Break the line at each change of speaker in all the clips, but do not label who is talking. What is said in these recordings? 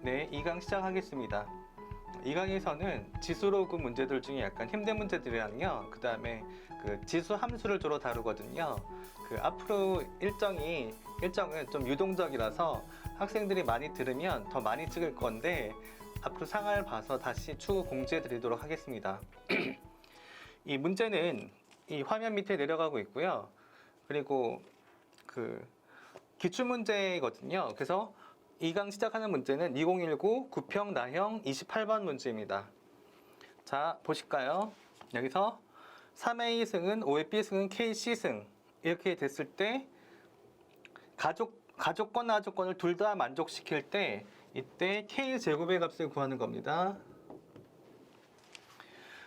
네, 2강 시작하겠습니다. 2강에서는 지수로그 문제들 중에 약간 힘든 문제들이랑요, 그 다음에 그 지수 함수를 주로 다루거든요. 그 앞으로 일정은 좀 유동적이라서 학생들이 많이 들으면 더 많이 찍을 건데, 앞으로 상황을 봐서 다시 추후 공지해 드리도록 하겠습니다. 이 문제는 이 화면 밑에 내려가고 있고요. 그리고 그 기출문제거든요. 그래서 2강 시작하는 문제는 2019 구평 나형 28번 문제입니다. 자, 보실까요? 여기서 3A 승은 5A 승은 KC 승 이렇게 됐을 때 가족권, 하족권을 둘 다 만족시킬 때 이때 K제곱의 값을 구하는 겁니다.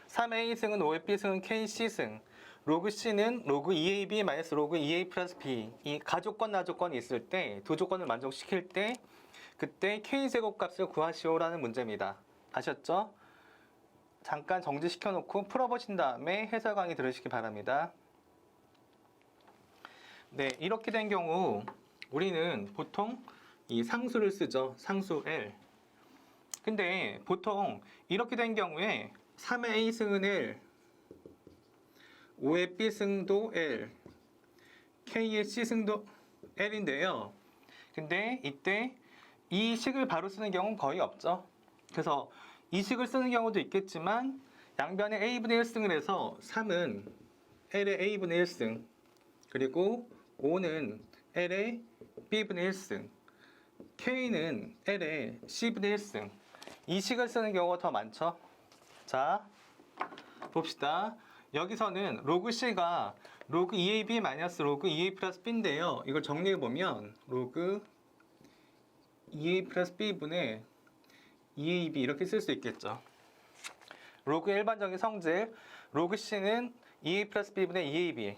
3A 승은 5A 승은 KC 승, 로그 C는 로그 2AB 마이너스 로그 2A 플러스 B, 이 가족권, 나족권이 있을 때 두 조건을 만족시킬 때 그때 K제곱 값을 구하시오라는 문제입니다. 아셨죠? 잠깐 정지시켜 놓고 풀어보신 다음에 해설 강의 들으시기 바랍니다. 네, 이렇게 된 경우 우리는 보통 이 상수를 쓰죠. 상수 L. 근데 보통 이렇게 된 경우에 3의 A승은 L, 5의 B승도 L, K의 C승도 L인데요. 근데 이때 이 식을 바로 쓰는 경우는 거의 없죠. 그래서 이 식을 쓰는 경우도 있겠지만 양변에 A분의 1승을 해서 3은 L의 A분의 1승, 그리고 5는 L의 B분의 1승, K는 L의 C분의 1승, 이 식을 쓰는 경우가 더 많죠. 자, 봅시다. 여기서는 로그 C가 로그 2AB 마이너스 로그 2A 플러스 B인데요. 이걸 정리해보면 로그 2A 플러스 B분의 2AB 이렇게 쓸 수 있겠죠. 로그의 일반적인 성질, 로그 C는 2A 플러스 B분의 2AB.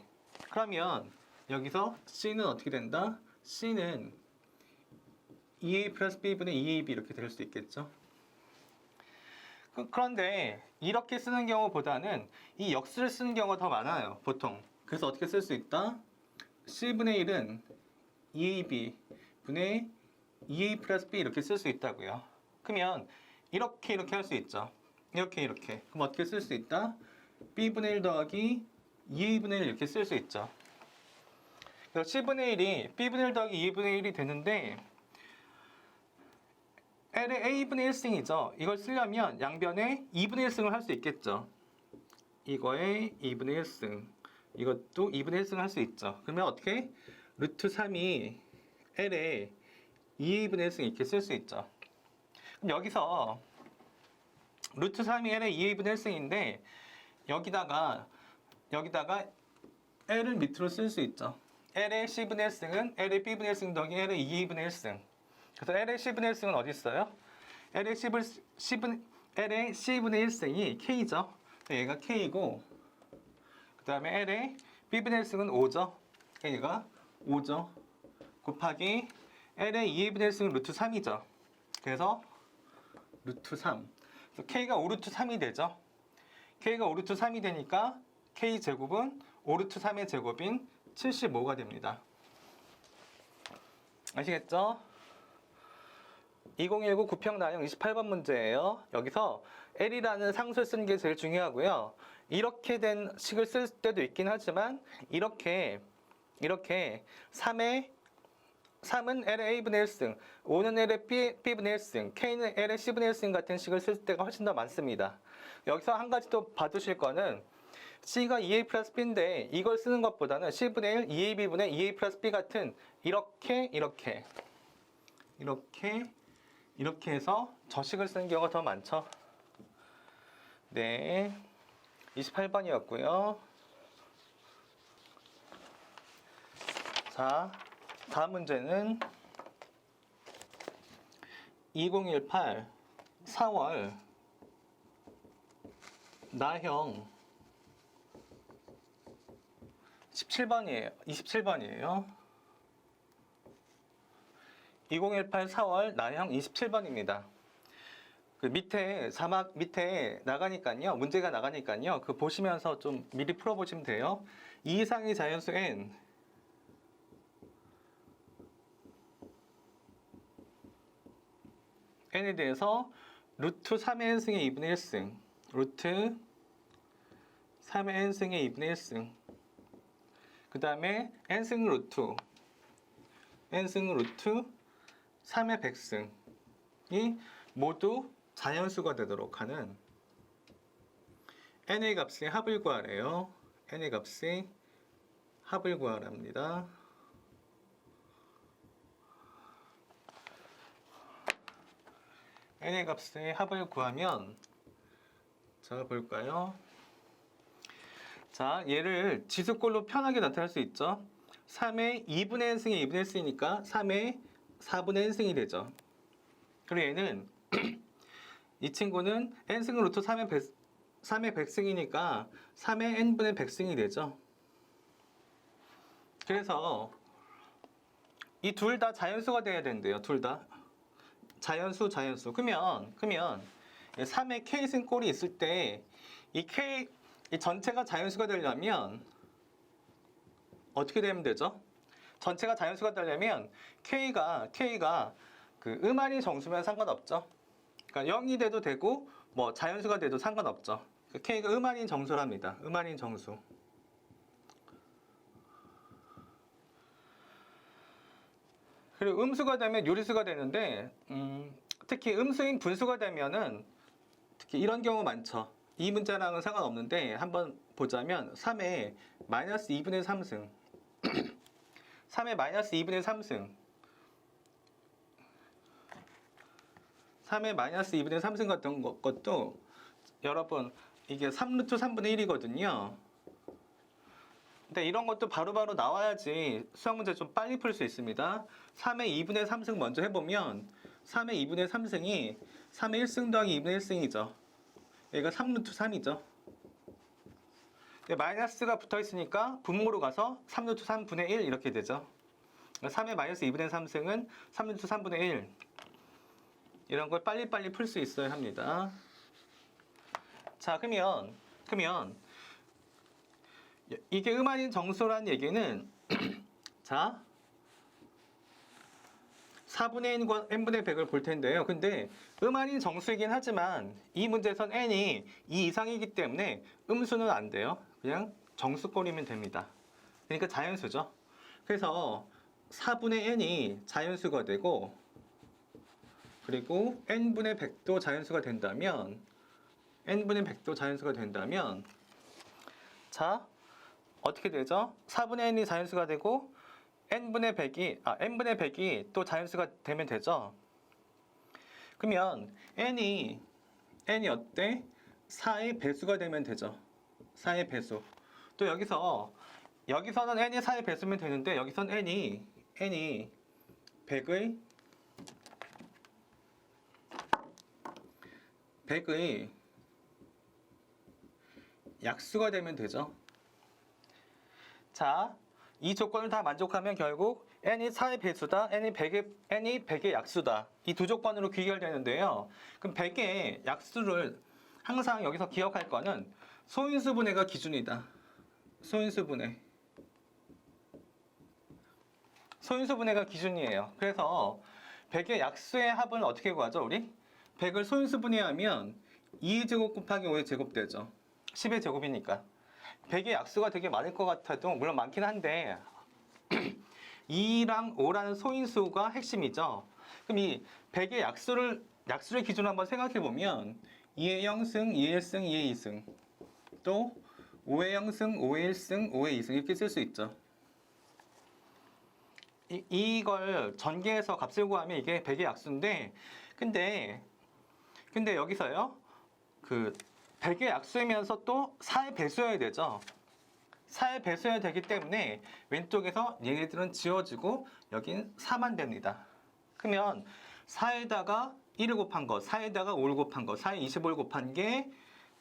그러면 여기서 C는 어떻게 된다? C는 2A 플러스 B분의 2AB 이렇게 될 수 있겠죠. 그런데 이렇게 쓰는 경우보다는 이 역수를 쓰는 경우가 더 많아요, 보통. 그래서 어떻게 쓸 수 있다? C분의 1은 2AB 분의 2A 플러스 B 이렇게 쓸 수 있다고요. 그러면 이렇게 할 수 있죠. 이렇게. 그럼 어떻게 쓸 수 있다? B분의 1 더하기 2A분의 1 이렇게 쓸 수 있죠. 그래서 C분의 1이 B분의 1 더하기 2A분의 1이 되는데 L의 A분의 1승이죠. 이걸 쓰려면 양변에 2분의 1승을 할 수 있겠죠. 이거에 2분의 1승, 이것도 2분의 1승을 할 수 있죠. 그러면 어떻게? 루트 3이 L의 2A분의 1승 이렇게 쓸 수 있죠. 그럼 여기서 루트 3이 L의 2A분의 1승인데 여기다가 L을 밑으로 쓸 수 있죠. L의 C분의 1승은 L의 B분의 1승 더하기 L의 2A분의 1승. 그래서 L의 C분의 1승은 어디 있어요? L의 C분의 1승이 K죠. 얘가 K고, 그 다음에 L의 B분의 1승은 5죠. 얘가 5죠. 곱하기 L의 2A분의 1승은 루트 3이죠. 그래서 루트 3. 그래서 K가 5루트 3이 되죠. K가 5루트 3이 되니까 K제곱은 5루트 3의 제곱인 75가 됩니다. 아시겠죠? 2019 구평 나형 28번 문제예요. 여기서 L이라는 상수를 쓰는 게 제일 중요하고요. 이렇게 된 식을 쓸 때도 있긴 하지만 이렇게 3은 L의 A분의 1승, 5는 L의 B분의 1승, K는 L의 C분의 1승 같은 식을 쓸 때가 훨씬 더 많습니다. 여기서 한 가지 또 봐두실 거는 C가 2A 플러스 B인데 이걸 쓰는 것보다는 C분의 1, 2AB분의 2A 플러스 B 같은 이렇게 해서 저식을 쓰는 경우가 더 많죠. 네, 28번이었고요. 자, 다음 문제는 2018 4월 나형 27번이에요. 2018 4월 나형 27번입니다. 그 밑에 자막 밑에 나가니까요. 문제가 나가니까요. 그 보시면서 좀 미리 풀어보시면 돼요. 2 이상의 자연수 n n에 대해서 루트 3의 n승의 2분의 1승, 루트 3의 n승의 2분의 1승, 그 다음에 n승 루트 3의 100승이 모두 자연수가 되도록 하는 n의 값의 합을 구하래요. n의 값의 합을 구하랍니다. n의 값의 합을 구하면 자 볼까요? 자 얘를 지수꼴로 편하게 나타낼 수 있죠. 3의 2분의 n승이 2분의 1승이니까 3의 4분의 n승이 되죠. 그리고 얘는 이 친구는 n승 루트 3의 100승이니까 3의 n분의 100승이 되죠. 그래서 이 둘 다 자연수가 돼야 된대요. 둘 다 자연수. 그러면 3의 k승 꼴이 있을 때 이 전체가 자연수가 되려면 어떻게 되면 되죠? 전체가 자연수가 되려면 k가 그 음할인 정수면 상관없죠. 그러니까 0이 돼도 되고 뭐 자연수가 돼도 상관없죠. k가 음할인 정수랍니다. 음할인 정수. 그리고 음수가 되면 유리수가 되는데 특히 음수인 분수가 되면은 특히 이런 경우 많죠. 이 문자랑은 상관없는데 한번 보자면 3의 마이너스 2분의 3승 3의 마이너스 2분의 3승 3의 마이너스 2분의 3승 같은 것도 여러분 이게 3루트 3분의 1이거든요. 근데 이런 것도 바로바로 나와야지 수학 문제 좀 빨리 풀 수 있습니다. 3의 2분의 3승 먼저 해보면 3의 2분의 3승이 3의 1승 더하기 2분의 1승이죠. 얘가 3루트 3이죠. 마이너스가 붙어 있으니까 분모로 가서 3루트 3분의 1 이렇게 되죠. 3의 마이너스 2분의 3승은 3루트 3분의 1 이런 걸 빨리빨리 풀 수 있어야 합니다. 자 그러면 이게 음할인 정수라는 얘기는 자 4분의 n과 n분의 100을 볼 텐데요. 근데 음할인 정수이긴 하지만 이 문제에선 n이 2 이상이기 때문에 음수는 안 돼요. 그냥 정수꼴이면 됩니다. 그러니까 자연수죠. 그래서 4분의 n이 자연수가 되고 그리고 n분의 100도 자연수가 된다면 자 어떻게 되죠? 4분의 n이 자연수가 되고 n분의 100이 또 자연수가 되면 되죠. 그러면 n이 어때? 4의 배수가 되면 되죠. 4의 배수. 또 여기서는 n이 4의 배수면 되는데 여기선 n이 100의 약수가 되면 되죠. 자, 이 조건을 다 만족하면 결국 n이 4의 배수다, n이 100의 약수다. 이 두 조건으로 귀결되는데요. 그럼 100의 약수를 항상 여기서 기억할 거는 소인수분해가 기준이다. 소인수분해가 기준이에요. 그래서 100의 약수의 합은 어떻게 구하죠, 우리? 100을 소인수분해하면 2제곱 곱하기 5의 제곱 되죠. 10의 제곱이니까. 100의 약수가 되게 많을 것 같아도 물론 많긴 한데 2랑 5라는 소인수가 핵심이죠. 그럼 이 100의 약수를 기준으로 한번 생각해 보면 2의 0승, 2의 1승, 2의 2승 또 5의 0승, 5의 1승, 5의 2승 이렇게 쓸 수 있죠. 이걸 전개해서 값을 구하면 이게 100의 약수인데 근데 여기서요 그 100의 약수이면서 또 4의 배수여야 되죠. 4의 배수여야 되기 때문에 왼쪽에서 얘네들은 지워지고 여긴 4만 됩니다. 그러면 4에다가 1을 곱한 거, 4에다가 5를 곱한 거, 4에 25를 곱한 게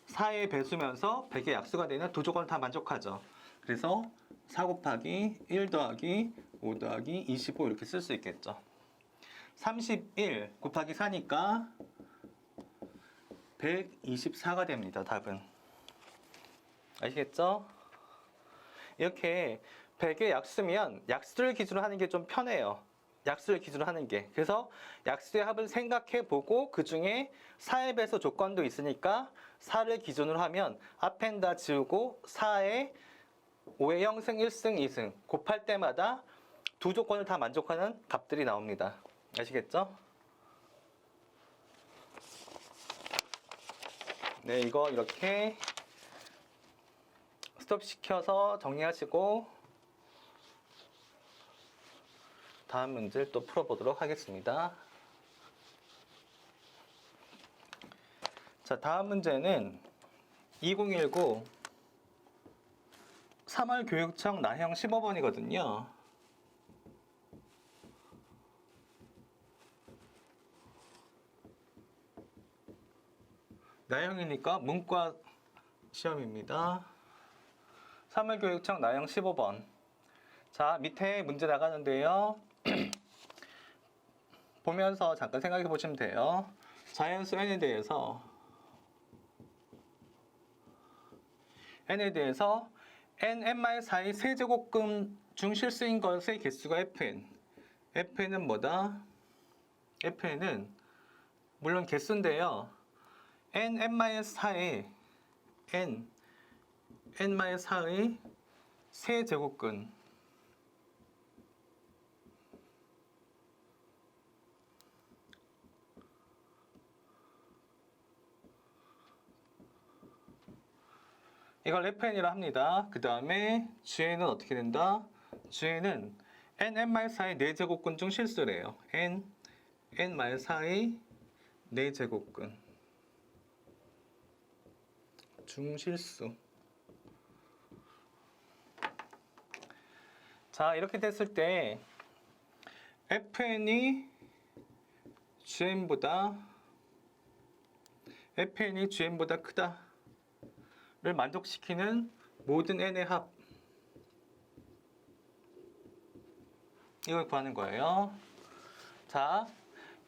4의 배수면서 100의 약수가 되는 두 조건을 다 만족하죠. 그래서 4 곱하기 1 더하기 5 더하기 25 이렇게 쓸 수 있겠죠. 31 곱하기 4니까 124가 됩니다. 답은. 아시겠죠? 이렇게 100의 약수면 약수를 기준으로 하는 게 좀 편해요. 약수를 기준으로 하는 게. 그래서 약수의 합을 생각해보고 그 중에 4의 배수 조건도 있으니까 4를 기준으로 하면 앞엔 다 지우고 4에 5의 0승, 1승, 2승 곱할 때마다 두 조건을 다 만족하는 값들이 나옵니다. 아시겠죠? 네, 이거 이렇게 스톱 시켜서 정리하시고 다음 문제를 또 풀어보도록 하겠습니다. 자, 다음 문제는 2019 3월 교육청 나형 15번이거든요. 나형이니까 문과 시험입니다. 3월 교육청 나형 15번. 자, 밑에 문제 나가는데요. 보면서 잠깐 생각해 보시면 돼요. 자연수 n에 대해서 n-4의 세제곱근 중 실수인 것의 개수가 fn. fn은 뭐다? fn은 물론 개수인데요. n-4의 n-4의 세제곱근 이걸 fn이라 합니다. 그 다음에 gn은 어떻게 된다? gn은 n-4의 4제곱근 중 실수래요. n-4의 4제곱근 중 실수. 자, 이렇게 됐을 때 fn이 gn보다 크다 를 만족시키는 모든 n의 합, 이걸 구하는 거예요. 자,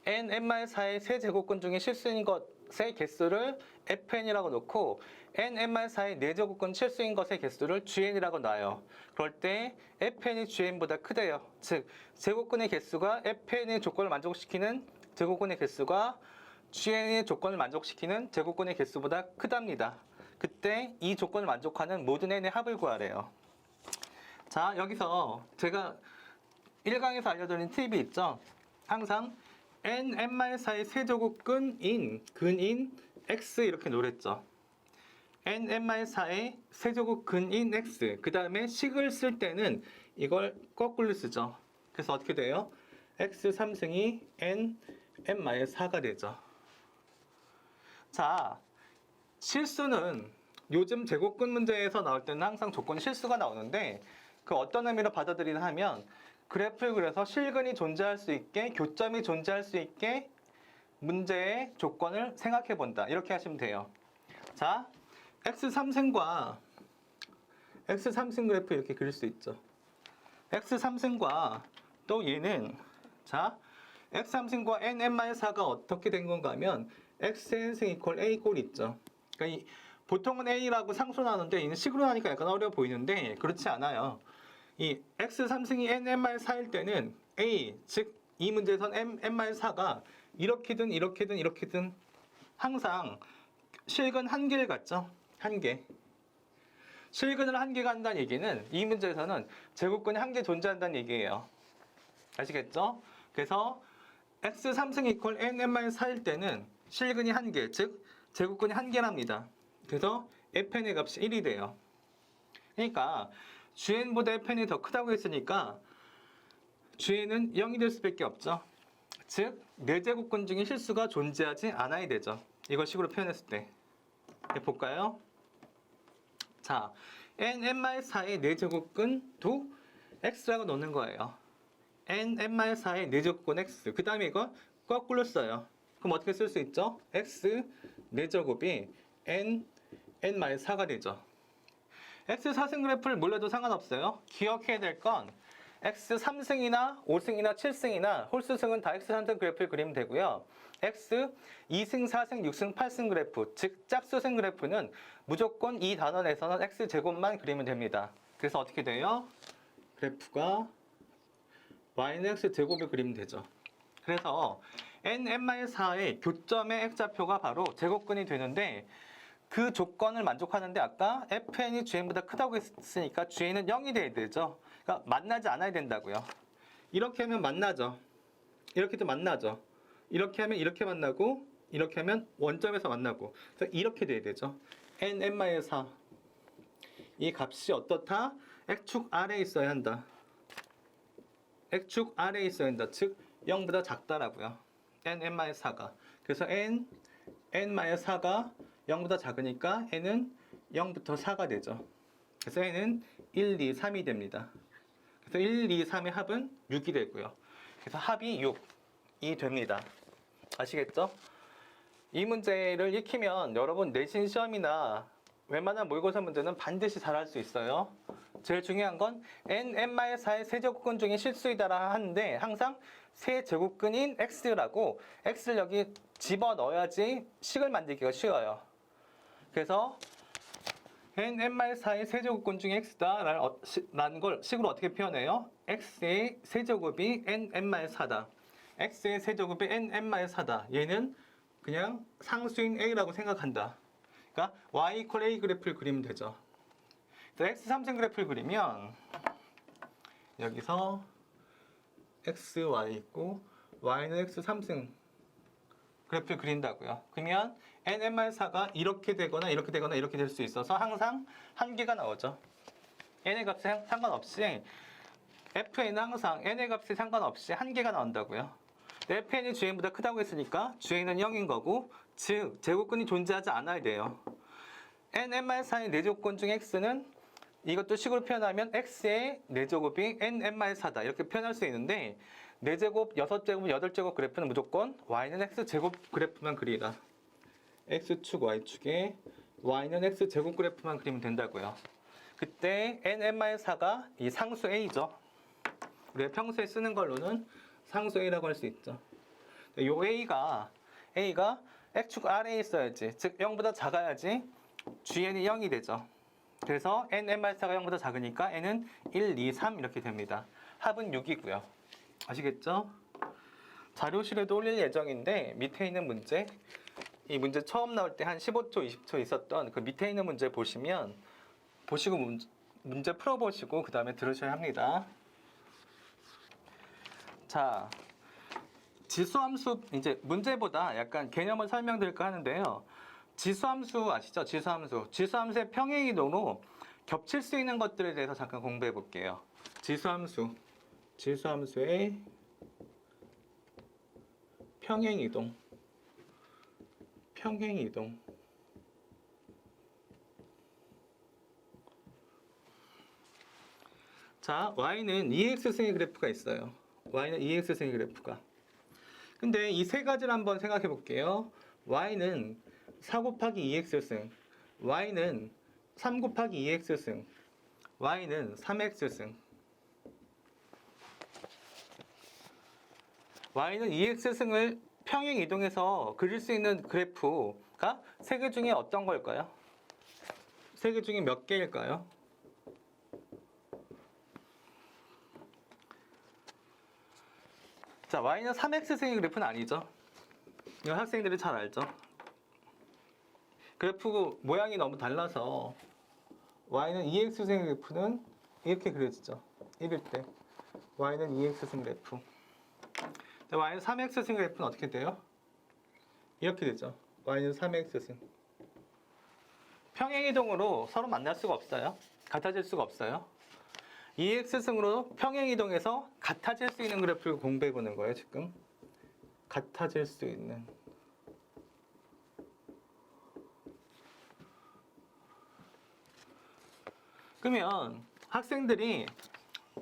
n-4의 세제곱근 중에 실수인 것의 개수를 fn이라고 놓고 n-4의 4제곱근 실수인 것의 개수를 gn이라고 놔요. 그럴 때 fn이 gn보다 크대요. 즉, 제곱근의 개수가 fn의 조건을 만족시키는 제곱근의 개수가 gn의 조건을 만족시키는 제곱근의 개수보다 크답니다. 그때 이 조건을 만족하는 모든 n의 합을 구하래요. 자, 여기서 제가 1강에서 알려드린 팁이 있죠. 항상 n-4의 세제곱근인 근인 x 이렇게 놓으랬죠. n-4의 세제곱근인 x, 그 다음에 식을 쓸 때는 이걸 거꾸로 쓰죠. 그래서 어떻게 돼요? x 3승이 n-4가 되죠. 자, 실수는 요즘 제곱근 문제에서 나올 때는 항상 조건 실수가 나오는데 그 어떤 의미로 받아들이나 하면 그래프를 그려서 실근이 존재할 수 있게, 교점이 존재할 수 있게 문제의 조건을 생각해 본다. 이렇게 하시면 돼요. 자, x3승과 x3승 그래프 이렇게 그릴 수 있죠. x3승과 또 얘는 자, x3승과 n-4가 어떻게 된 건가 하면 xn승 이퀄 a 꼴 있죠. 그러니까 보통은 a라고 상수 나누는데 이는 식으로 나니까 약간 어려워 보이는데 그렇지 않아요. 이 x3승이 n-4일 때는 a, 즉 이 문제에선 n-4가 이렇게든 항상 실근 한 개를 갖죠. 한 개. 실근을 한 개가 한다는 얘기는 이 문제에서는 제곱근이 한 개 존재한다는 얘기예요. 아시겠죠? 그래서 x3승 이퀄 n-4일 때는 실근이 한 개, 즉 제곱근이 한 개랍니다. 그래서 fn의 값이 1이 돼요. 그러니까 gn보다 fn이 더 크다고 했으니까 gn은 0이 될 수밖에 없죠. 즉 4제곱근 중에 실수가 존재하지 않아야 되죠. 이걸 식으로 표현했을 때. 볼까요? 자, n-4의 4제곱근도 x라고 놓는 거예요. n-4의 4제곱근 x. 그 다음에 이거 거꾸로 써요. 그럼 어떻게 쓸 수 있죠? x 4제곱이 n-4가 되죠. x 4승 그래프를 몰라도 상관없어요. 기억해야 될 건 x 3승이나 5승이나 7승이나 홀수승은 다 x 3승 그래프를 그리면 되고요. x 2승, 4승, 6승, 8승 그래프, 즉 짝수승 그래프는 무조건 이 단원 내에서는 x 제곱만 그리면 됩니다. 그래서 어떻게 돼요? 그래프가 y는 x 제곱을 그리면 되죠. 그래서 n-4의 교점의 x좌표가 바로 제곱근이 되는데 그 조건을 만족하는데 아까 fn이 gn보다 크다고 했으니까 gn은 0이 돼야 되죠. 그러니까 만나지 않아야 된다고요. 이렇게 하면 만나죠. 이렇게도 만나죠. 이렇게 하면 이렇게 만나고 이렇게 하면 원점에서 만나고 그래서 이렇게 돼야 되죠. n-4 이 값이 어떻다? x축 아래에 있어야 한다. x축 아래에 있어야 한다. 즉 0보다 작다라고요. n-4가. 그래서 n-4가 0보다 작으니까 n은 0부터 4가 되죠. 그래서 n은 1, 2, 3이 됩니다. 그래서 1, 2, 3의 합은 6이 되고요. 그래서 합이 6이 됩니다. 아시겠죠? 이 문제를 익히면 여러분 내신 시험이나 웬만한 모의고사 문제는 반드시 잘할 수 있어요. 제일 중요한 건 n-4의 세제곱근 중에 실수이다라 하는데 항상 세제곱근인 x라고 x를 여기 집어넣어야지 식을 만들기가 쉬워요. 그래서 n-4의 세제곱근 중에 x다라는 걸 식으로 어떻게 표현해요? x의 세제곱이 n-4다. x의 세제곱이 n-4다. 얘는 그냥 상수인 a라고 생각한다. 그러니까 y = a 그래프를 그리면 되죠. x 3승 그래프를 그리면 여기서 x, y 있고 y는 x 3승 그래프를 그린다고요. 그러면 n-4가 이렇게 되거나 이렇게 되거나 이렇게 될 수 있어서 항상 한 개가 나오죠. n의 값에 상관없이 fn은 항상 n의 값에 상관없이 한 개가 나온다고요. fn이 gn보다 크다고 했으니까 gn은 0인 거고 즉 제곱근이 존재하지 않아야 돼요. n-4의 4제곱근 중 x는 이것도 식으로 표현하면 x의 4제곱이 n-4다 이렇게 표현할 수 있는데 4제곱, 6제곱, 8제곱 그래프는 무조건 y는 x제곱 그래프만 그리라. x축, y축에 y는 x제곱 그래프만 그리면 된다고요. 그때 n-4가 이 상수 a죠. 우리가 평소에 쓰는 걸로는 상수 a라고 할 수 있죠. 요 a가 x축 아래에 있어야지, 즉 0보다 작아야지 gn이 0이 되죠. 그래서 n-4가 0보다 작으니까 n은 1, 2, 3 이렇게 됩니다. 합은 6이고요. 아시겠죠? 자료실에도 올릴 예정인데 밑에 있는 문제, 이 문제 처음 나올 때 한 15초, 20초 있었던 그 밑에 있는 문제 보시고 문제 풀어보시고 그 다음에 들으셔야 합니다. 자, 지수함수, 이제 문제보다 약간 개념을 설명드릴까 하는데요. 지수함수 아시죠? 지수함수. 지수함수의 평행이동으로 겹칠 수 있는 것들에 대해서 잠깐 공부해 볼게요. 지수함수의 평행이동. 자, y는 2x승의 그래프가 있어요. y는 2x승의 그래프가. 근데 이 세 가지를 한번 생각해 볼게요. y는 4 곱하기 2x승, y는 3 곱하기 2x승, y는 3x승. y는 2x승을 평행 이동해서 그릴 수 있는 그래프가 세 개 중에 어떤 걸까요? 세 개 중에 몇 개일까요? 자, y는 3x승의 그래프는 아니죠. 이거 학생들이 잘 알죠. 그래프 모양이 너무 달라서 y는 2x승의 그래프는 이렇게 그려지죠. 1일 때 y는 2x승 그래프. y는 3x승 그래프는 어떻게 돼요? 이렇게 되죠. y는 3x승. 평행이동으로 서로 만날 수가 없어요. 같아질 수가 없어요. 2x승으로 평행이동해서 같아질 수 있는 그래프를 공부해 보는 거예요, 지금. 같아질 수 있는. 그러면 학생들이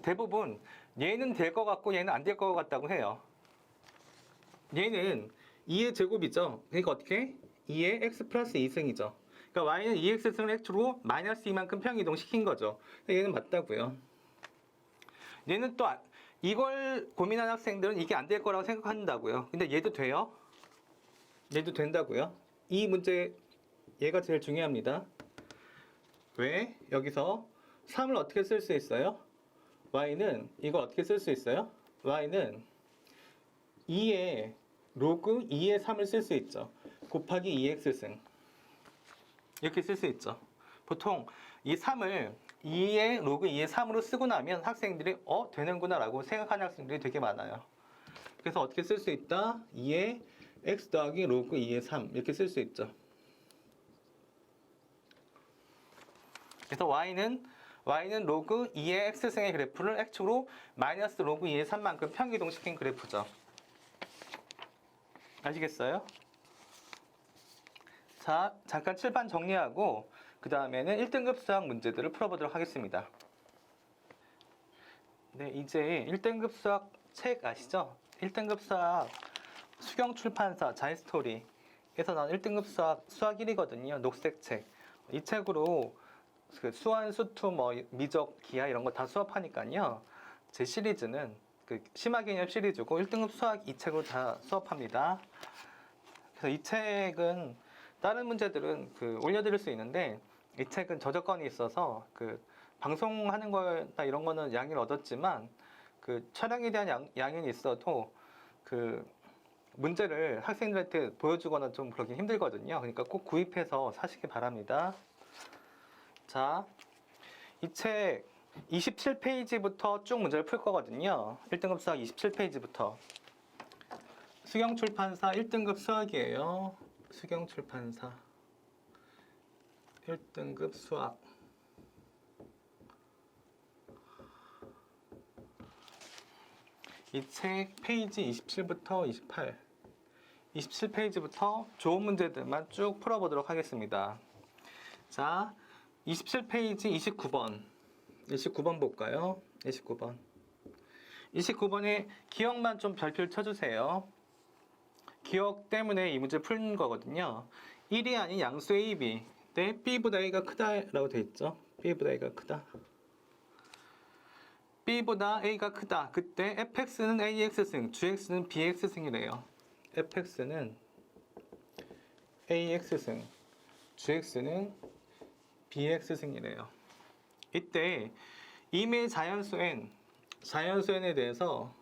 대부분 얘는 될 것 같고 얘는 안 될 것 같다고 해요. 얘는 2의 제곱이죠. 그러니까 어떻게? 2의 x 플러스 2승이죠. 그러니까 y는 2x승을 x로 마이너스 2만큼 평이동 시킨 거죠. 얘는 맞다고요. 얘는 또 이걸 고민하는 학생들은 이게 안 될 거라고 생각한다고요. 근데 얘도 돼요. 얘도 된다고요. 이 문제 얘가 제일 중요합니다. 왜? 여기서 3을 어떻게 쓸 수 있어요? y는 이걸 어떻게 쓸 수 있어요? y는 2의 로그 2의 3을 쓸 수 있죠. 곱하기 2x승. 이렇게 쓸 수 있죠. 보통 이 3을 2의 로그 2의 3으로 쓰고 나면 학생들이 되는구나 라고 생각하는 학생들이 되게 많아요. 그래서 어떻게 쓸 수 있다? 2의 x 더하기 로그 2의 3 이렇게 쓸 수 있죠. 그래서 y는 로그 2의 x승의 그래프를 x축으로 마이너스 로그 2의 3만큼 평기동시킨 그래프죠. 아시겠어요? 자, 잠깐 칠판 정리하고 그 다음에는 1등급 수학 문제들을 풀어보도록 하겠습니다. 네, 이제 1등급 수학 책 아시죠? 1등급 수학 수경출판사 자이스토리에서 나온 1등급 수학 1이거든요. 녹색 책. 이 책으로 그 수완, 수투, 미적, 기하 이런 거 다 수업하니까요. 제 시리즈는 그 심화개념 시리즈고 1등급 수학 이 책으로 다 수업합니다. 그래서 이 책은 다른 문제들은 올려드릴 수 있는데 이 책은 저작권이 있어서 방송하는 거나 이런 거는 양해를 얻었지만 촬영에 대한 양해는 있어도 문제를 학생들한테 보여주거나 좀 그러긴 힘들거든요. 그러니까 꼭 구입해서 사시기 바랍니다. 자, 이 책 27페이지부터 쭉 문제를 풀 거거든요. 1등급 수학 27페이지부터. 수경출판사 1등급 수학이에요. 수경출판사 1등급 수학. 이 책 페이지 27부터 28. 27페이지부터 좋은 문제들만 쭉 풀어보도록 하겠습니다. 자, 27페이지 29번. 29번 볼까요? 29번. 29번에 기억만 좀 별표를 쳐주세요. 기억 때문에 이 문제 푸는 거거든요. 1이 아닌 양수 A, B 때 B보다 A가 크다라고 돼 있죠. B보다 A가 크다. B보다 A가 크다. 그때 fx는 AX승, gx는 BX승이래요. fx는 AX승, gx는 BX승이래요. 이때 이미 자연수 n에 대해서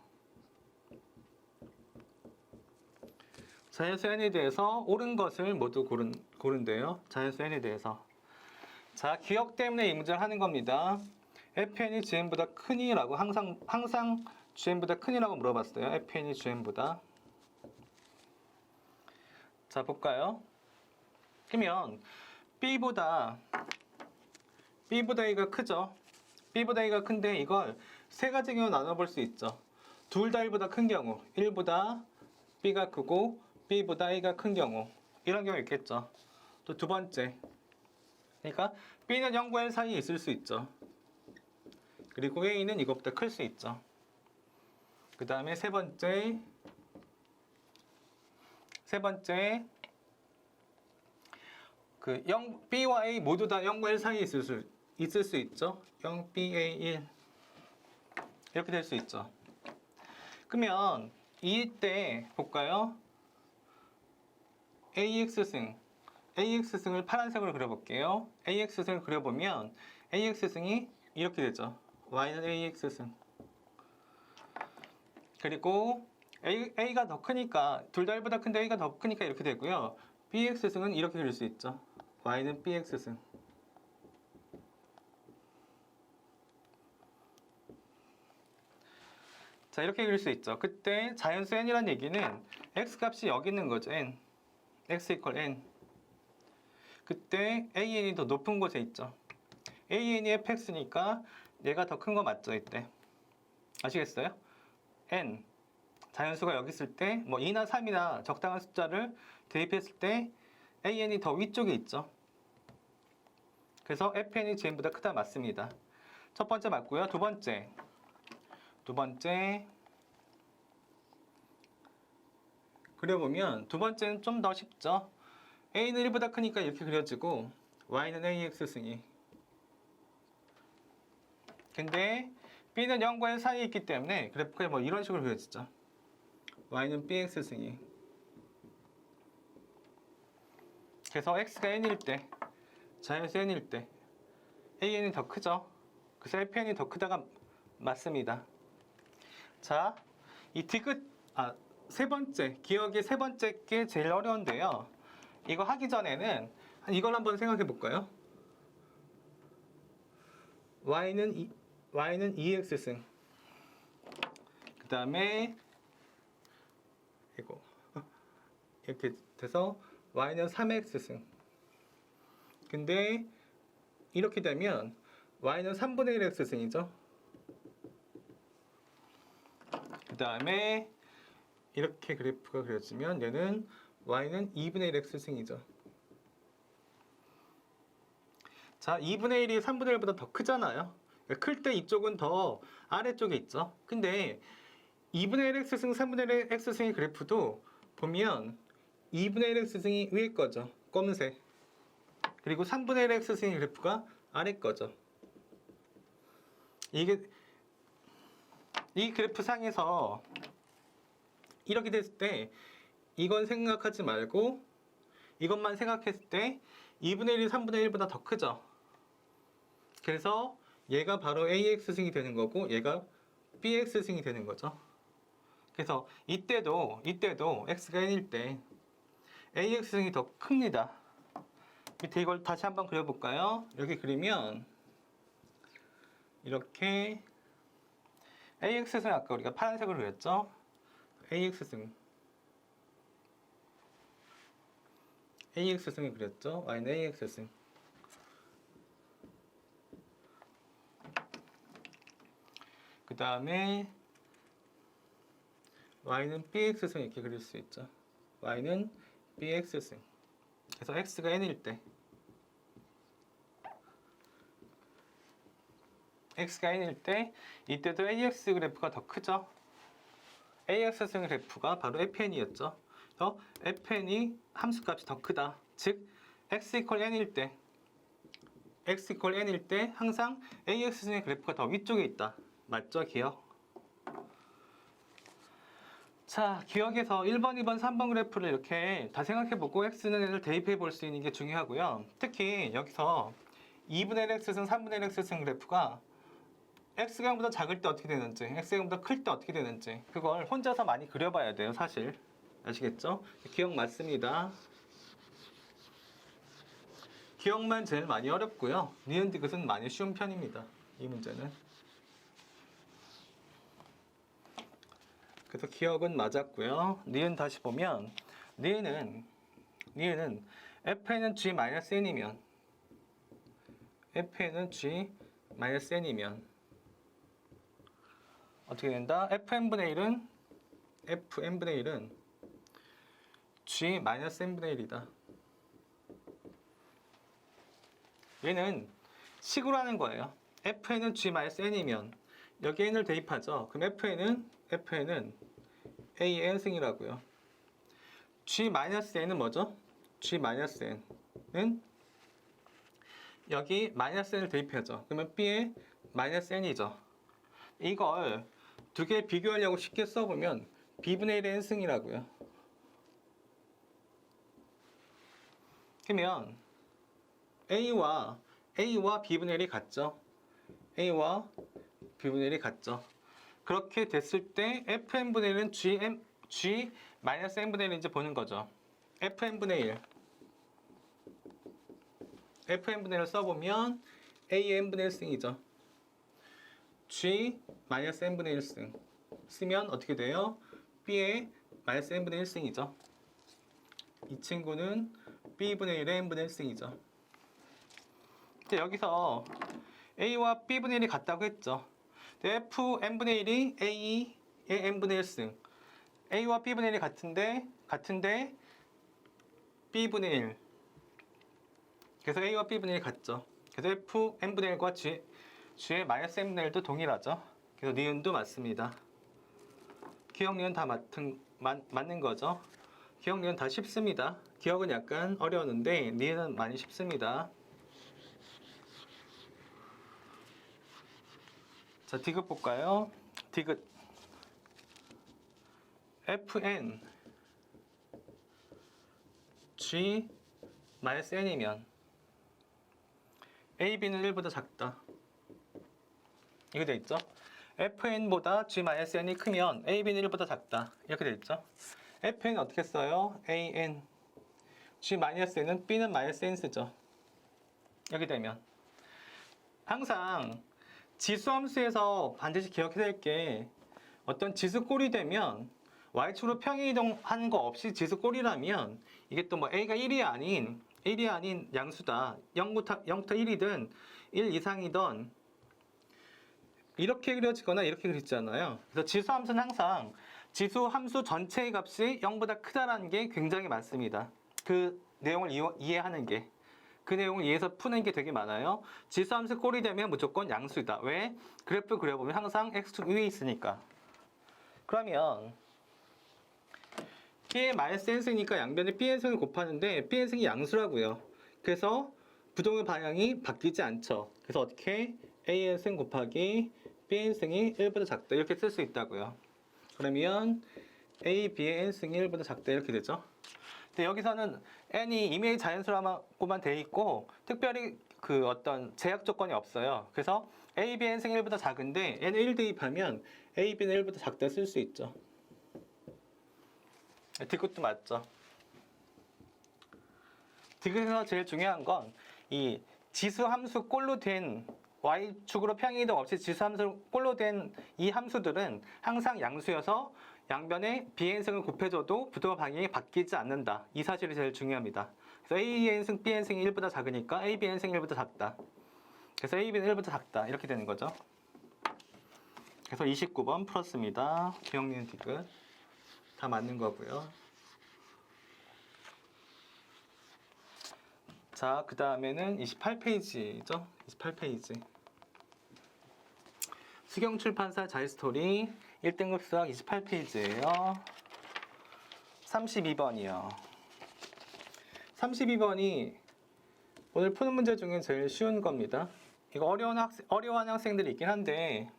옳은 것을 모두 고른대요. 자연수 n에 대해서. 자, 기억 때문에 이 문제를 하는 겁니다. fn이 gn보다 크니라고 항상 gn보다 크니라고 물어봤어요. fn이 gn보다. 자, 볼까요? 그러면 b보다 A가 크죠. B보다 A가 큰데 이걸 세 가지 경우 나눠볼 수 있죠. 둘 다 1보다 큰 경우, 1보다 B가 크고 B보다 A가 큰 경우, 이런 경우 있겠죠. 또 두 번째, 그러니까 B는 0과 1 사이에 있을 수 있죠. 그리고 A는 이것보다 클 수 있죠. 그 다음에 세 번째 B와 A 모두 다 0과 1 사이에 있을 수 있죠. 0, B, A, 1 이렇게 될 수 있죠. 그러면 이때 볼까요? AX승을 파란색으로 그려볼게요. AX승을 그려보면 AX승이 이렇게 되죠. Y는 AX승. 그리고 A가 더 크니까 둘 다 1보다 큰데 A가 더 크니까 이렇게 되고요. BX승은 이렇게 그릴 수 있죠. Y는 BX승. 자, 이렇게 그릴 수 있죠. 그때 자연수 n이라는 얘기는 x값이 여기 있는 거죠. n. x equal n. 그때 an이 더 높은 곳에 있죠. an이 fx니까 얘가 더 큰 거 맞죠, 이때. 아시겠어요? n. 자연수가 여기 있을 때 2나 3이나 적당한 숫자를 대입했을 때 an이 더 위쪽에 있죠. 그래서 fn이 gn보다 크다 맞습니다. 첫 번째 맞고요. 두 번째 그려보면 두 번째는 좀 더 쉽죠. A는 1보다 크니까 이렇게 그려지고 Y는 AX승이. 근데 B는 0과 1 사이에 있기 때문에 그래프가 이런 식으로 그려지죠. Y는 BX승이. 그래서 X가 N일 때, 자연수 N일 때 AN이 더 크죠. 그래서 FN이 더 크다가 맞습니다. 자, 이 디귿 세 번째 기억의 세 번째 게 제일 어려운데요. 이거 하기 전에는 이걸 한번 생각해 볼까요? y는 2x승. 그 다음에 이거 이렇게 돼서 y는 3x승. 근데 이렇게 되면 y는 3분의 1x승이죠. 그 다음에 이렇게 그래프가 그려지면 얘는 y는 2분의 1x승이죠. 자, 2분의 1이 3분의 1보다 더 크잖아요. 클 때 이쪽은 더 아래쪽에 있죠. 근데 2분의 1x승, 3분의 1x승의 그래프도 보면 2분의 1x승이 위에 거죠. 검은색. 그리고 3분의 1x승의 그래프가 아래 거죠. 이 그래프 상에서 이렇게 됐을 때 이건 생각하지 말고 이것만 생각했을 때 2분의 1이 3분의 1보다 더 크죠. 그래서 얘가 바로 AX승이 되는 거고 얘가 BX승이 되는 거죠. 그래서 이때도 X가 N일 때 AX승이 더 큽니다. 밑에 이걸 다시 한번 그려볼까요? 여기 그리면 이렇게 AX승 아까 우리가 파란색으로 그렸죠? AX승을 그렸죠? Y는 AX승. 그 다음에 y는 bx승 이렇게 그릴 수 있죠. y는 bx승. 그래서 x가 n일 때 이때도 ax 그래프가 더 크죠. ax승 그래프가 바로 fn이었죠. 그래서 fn이 함수값이 더 크다. 즉 x equal n일 때 항상 ax승의 그래프가 더 위쪽에 있다. 맞죠? 기억? 자, 기억에서 1번, 2번, 3번 그래프를 이렇게 다 생각해보고 x는 n을 대입해 볼 수 있는 게 중요하고요. 특히 여기서 2분의 1x승, 3분의 1x승 그래프가 x가 0보다 작을 때 어떻게 되는지, x가 0보다 클 때 어떻게 되는지 그걸 혼자서 많이 그려봐야 돼요, 사실. 아시겠죠? 기억 맞습니다. 기억만 제일 많이 어렵고요. 니은 디귿은 많이 쉬운 편입니다. 이 문제는. 그래서 기억은 맞았고요. 니은 다시 보면 니은은 fn은 g-n이면 어떻게 된다? fn분의 1은 g-n분의 1이다. 얘는 식으로 하는 거예요. fn은 g-n이면 여기 n을 대입하죠. 그럼 fn은 AN승이라고요. G-N은 뭐죠? G-N은 여기 -n을 대입하죠. 그러면 B에 -n이죠. 이걸 두 개 비교하려고 쉽게 써보면 B분의 1의 N승이라고요. 그러면 A와 B분의 1이 같죠? 그렇게 됐을 때 fn분의 1은 g-n분의 1인지 보는 거죠. fn분의 1을 써보면 an분의 1승이죠. g-n분의 1승 쓰면 어떻게 돼요? b의 -n분의 1승이죠. 이 친구는 b분의 1의 n분의 1승이죠. 여기서 a와 b분의 1이 같다고 했죠. fn분의 1이 a의 n분의 1승. a와 b분의 1이 같은데 b분의 1. 그래서 a와 b분의 1이 같죠. 그래서 fn분의 1과 g의 -n분의 1도 동일하죠. 그래서 니은도 맞습니다. 기억, 니은 다 맞는 거죠. 기억, 니은 다 쉽습니다. 기억은 약간 어려웠는데 니은은 많이 쉽습니다. 자, 디귿 볼까요? 디귿 fn g-n이면 a, b는 1보다 작다. 이거 돼 있죠? fn보다 g-n이 크면 ab는 1보다 작다. 이렇게 되겠죠. fn 어떻게 써요? an. g-n은 b는 -n 쓰죠. 이렇게 되면 항상 지수함수에서 반드시 기억해야 될 게 어떤 지수꼴이 되면 y축으로 평행이동하는 거 없이 지수꼴이라면 이게 또 뭐 a가 1이 아닌 양수다. 0부터 1이든 1 이상이든 이렇게 그려지거나 이렇게 그려지잖아요. 그래서 지수함수는 항상 지수함수 전체의 값이 0보다 크다라는 게 굉장히 많습니다. 그 내용을 이해하는 게. 그 내용을 이해해서 푸는 게 되게 많아요. 지수함수 꼴이 되면 무조건 양수이다. 왜? 그래프 그려보면 항상 x축 위에 있으니까. 그러면 P의 -n승이니까 양변에 Pn승을 곱하는데 Pn승이 양수라고요. 그래서 부동의 방향이 바뀌지 않죠. 그래서 어떻게 An승 곱하기 Bn승이 1보다 작다 이렇게 쓸 수 있다고요. 그러면 A, B의 n승이 1보다 작다 이렇게 되죠. 근데 여기서는 n이 임의의 자연수라고만 돼 있고 특별히 그 어떤 제약 조건이 없어요. 그래서 A, B, n승이 1보다 작은데 n을 1 대입하면 A, B는 1보다 작다 쓸 수 있죠. 디귿도 맞죠. 디귿에서 제일 중요한 건 이 지수함수 꼴로 된 y축으로 평행이동 없이 지수함수 꼴로 된 이 함수들은 항상 양수여서 양변에 bn승을 곱해줘도 부동의 방향이 바뀌지 않는다. 이 사실이 제일 중요합니다. 그래서 an승, bn승이 1보다 작으니까 abn승이 1보다 작다. 그래서 ab는 1보다 작다. 이렇게 되는 거죠. 그래서 29번 풀었습니다. 기억니은 디귿 다 맞는 거고요. 자, 그 다음에는 28페이지죠. 28페이지. 수경출판사 자유스토리 1등급 수학 28페이지예요. 32번이요. 32번이 오늘 푸는 문제 중에 제일 쉬운 겁니다. 이거 어려워하는 학생들이 있긴 한데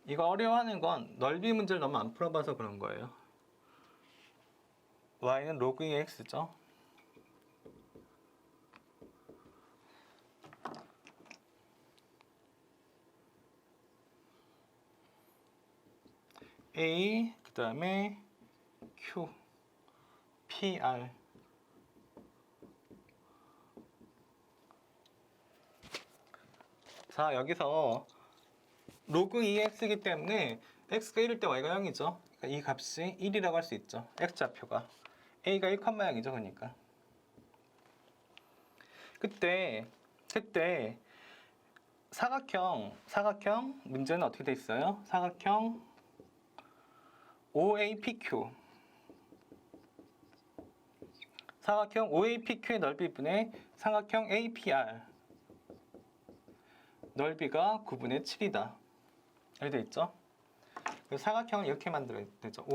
이거 어려워하는 건 넓이 문제를 너무 안 풀어봐서 그런 거예요. y는 로그 2x죠. A 그 다음에 Q, PR 자 여기서 로그 2x이기 때문에 x가 1일 때 y가 0이죠. 그러니까 이 값이 1이라고 할 수 있죠. x좌표가 a가 1,0이죠. 그러니까 그때 사각형 문제는 어떻게 돼 있어요? 사각형 OAPQ 사각형 OAPQ의 넓이분의 사각형 APR 넓이가 9분의 7이다. 이렇게 돼 있죠? 그래서 사각형을 이렇게 만들어야 되죠.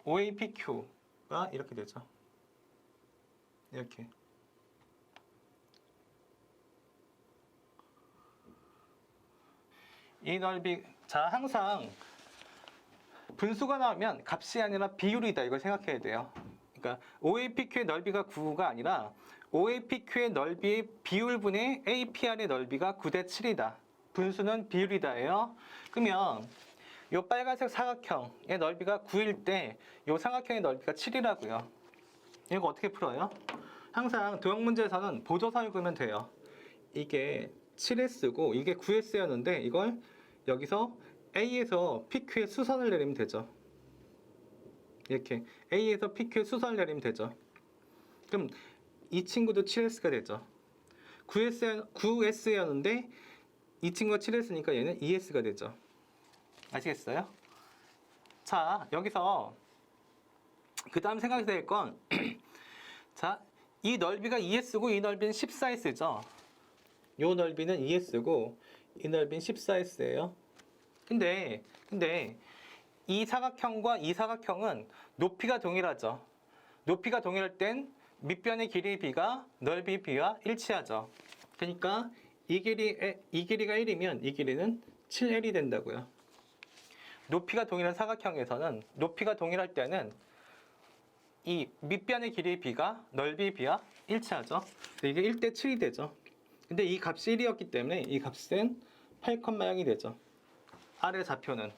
OAPQ가 이렇게 되죠. 이렇게. 이 넓이, 자, 항상 분수가 나오면 값이 아니라 비율이다. 이걸 생각해야 돼요. 그러니까 OAPQ의 넓이가 9가 아니라 OAPQ의 넓이의 비율분의 APR의 넓이가 9대 7이다. 분수는 비율이다예요. 그러면 이 빨간색 사각형의 넓이가 9일 때 이 사각형의 넓이가 7이라고요. 이거 어떻게 풀어요? 항상 도형 문제에서는 보조선을 그으면 돼요. 이게 7S고 이게 9S였는데 이걸 여기서 A에서 PQ의 수선을 내리면 되죠. 이렇게 A에서 PQ의 수선을 내리면 되죠. 그럼 이 친구도 7S가 되죠. 9S였는데 이 친구가 7S니까 얘는 2S가 되죠. 아시겠어요? 자, 여기서 그 다음 생각해야 될 건 자, 이 넓이가 2S고 이 넓이는 14S죠. 이 넓이는 2S고 이 넓이는 14S예요. 근데 이 사각형과 이 사각형은 높이가 동일하죠. 높이가 동일할 땐 밑변의 길이의 비가 넓이 비와 일치하죠. 그러니까 이 길이가 1이면 이 길이는 7L이 된다고요. 높이가 동일한 사각형에서는 높이가 동일할 때는 이 밑변의 길이의 비가 넓이 비와 일치하죠. 이게 1대 7이 되죠. 근데 이 값이 1이었기 때문에 이 값은 8,0이 되죠. 아래 좌표는.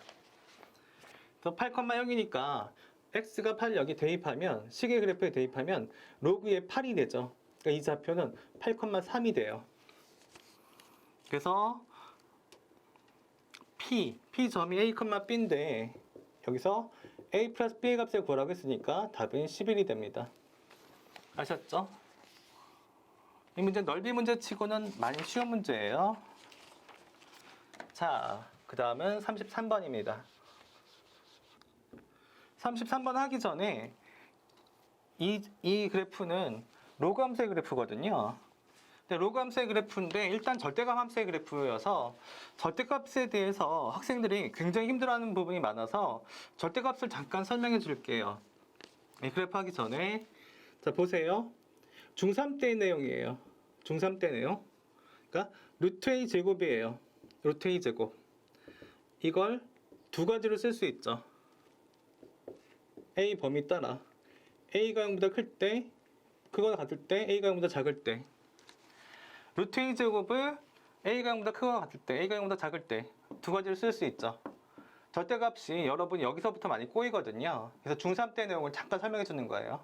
그래서 8,0이니까 x가 8 여기 대입하면 시계 그래프에 대입하면 로그의 8이 되죠. 그러니까 이 좌표는 8,3이 돼요. 그래서 P점이 A, B인데 여기서 A 플러스 B의 값을 구하라고 했으니까 답은 11이 됩니다. 아셨죠? 이 문제 넓이 문제 치고는 많이 쉬운 문제예요. 자, 그 다음은 33번입니다. 33번 하기 전에 이 그래프는 로그 함수의 그래프거든요. 근데 로그 함수의 그래프인데 일단 절대값 함수의 그래프여서 절대값에 대해서 학생들이 굉장히 힘들어하는 부분이 많아서 절대값을 잠깐 설명해 줄게요. 이 그래프 하기 전에 자 보세요. 중3 때 내용이에요. 중3 때 내용. 그러니까 루트 A 제곱이에요. 루트 A 제곱. 이걸 두 가지로 쓸 수 있죠. A 범위 따라 A가 0보다 클 때, 그거나 같을 때, A가 0보다 작을 때. 루트 A 제곱을 A가 0보다 크거나 같을 때, A가 0보다 작을 때 두 가지를 쓸 수 있죠. 절대값이 여러분이 여기서부터 많이 꼬이거든요. 그래서 중3 때 내용을 잠깐 설명해 주는 거예요.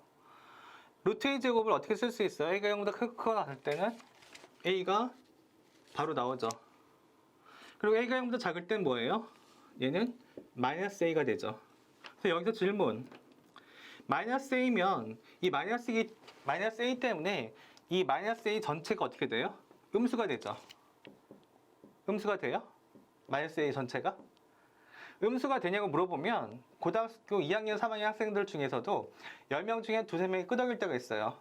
루트 A 제곱을 어떻게 쓸 수 있어요? A가 0보다 크거나 같을 때는 A가 바로 나오죠. 그리고 A가 0보다 작을 땐 뭐예요? 얘는 마이너스 A가 되죠. 그래서 여기서 질문. 마이너스 A면 이 마이너스 A 때문에 이 마이너스 A 전체가 어떻게 돼요? 음수가 되죠. 음수가 돼요? 마이너스 A 전체가? 음수가 되냐고 물어보면 고등학교 2학년, 3학년 학생들 중에서도 10명 중에 2~3명이 끄덕일 때가 있어요.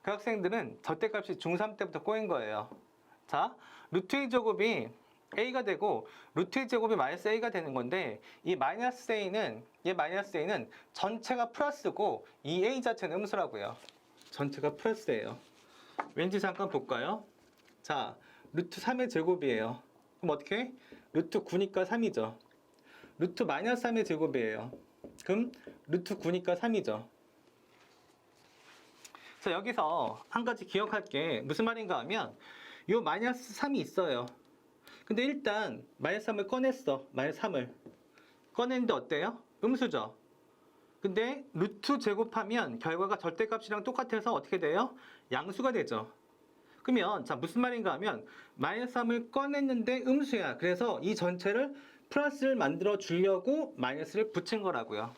그 학생들은 절대값이 중3 때부터 꼬인 거예요. 자, 루트 A 제곱이 A가 되고 루트 A 제곱이 마이너스 A가 되는 건데 이 마이너스 A는 전체가 플러스고 이 A 자체는 음수라고요. 전체가 플러스예요. 왠지 잠깐 볼까요? 자, 루트 3의 제곱이에요. 그럼 어떻게? 루트 9니까 3이죠. 루트 마이너스 3의 제곱이에요. 그럼 루트 9니까 3이죠. 자, 여기서 한 가지 기억할 게 무슨 말인가 하면 이 마이너스 3이 있어요. 근데 일단 마이너스 3을 꺼냈어. 마이너스 3을 꺼냈는데 어때요? 음수죠. 근데 루트 제곱하면 결과가 절대값이랑 똑같아서 어떻게 돼요? 양수가 되죠. 그러면 자 무슨 말인가 하면 마이너스 3을 꺼냈는데 음수야. 그래서 이 전체를 플러스를 만들어 주려고 마이너스를 붙인 거라고요.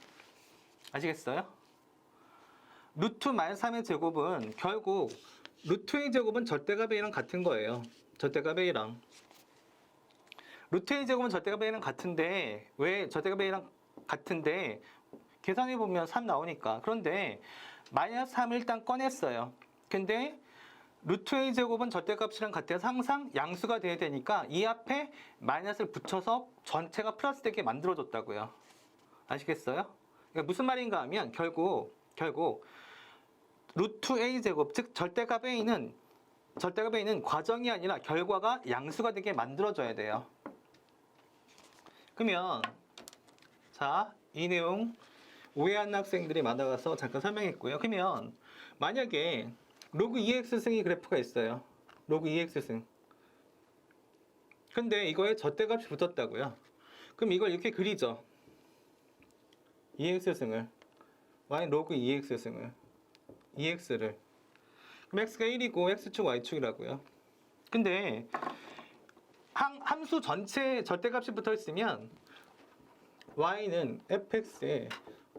아시겠어요? 루트 마이너스 3의 제곱은 결국 루트 A 제곱은 절대값 A랑 같은 거예요. 절대값 A랑. 루트 A 제곱은 절대값 A랑 같은데 왜 절대값 A랑 같은데 계산해보면 3 나오니까. 그런데 마이너스 3을 일단 꺼냈어요. 근데 루트 A 제곱은 절대값이랑 같아서 항상 양수가 돼야 되니까 이 앞에 마이너스를 붙여서 전체가 플러스 되게 만들어줬다고요. 아시겠어요? 그러니까 무슨 말인가 하면 결국 루트 A 제곱 즉 절대값 A는 과정이 아니라 결과가 양수가 되게 만들어줘야 돼요. 그러면 자, 이 내용 오해하는 학생들이 많아서 잠깐 설명했고요. 그러면 만약에 로그 2x승의 그래프가 있어요. 로그 2x승. 근데 이거에 절대값이 붙었다고요. 그럼 이걸 이렇게 그리죠. 2x승을 y 로그 2x승을 2x를 그럼 x가 1이고 x축 y축이라고요. 근데 함수 전체에 절대값이 붙어 있으면 y는 fx에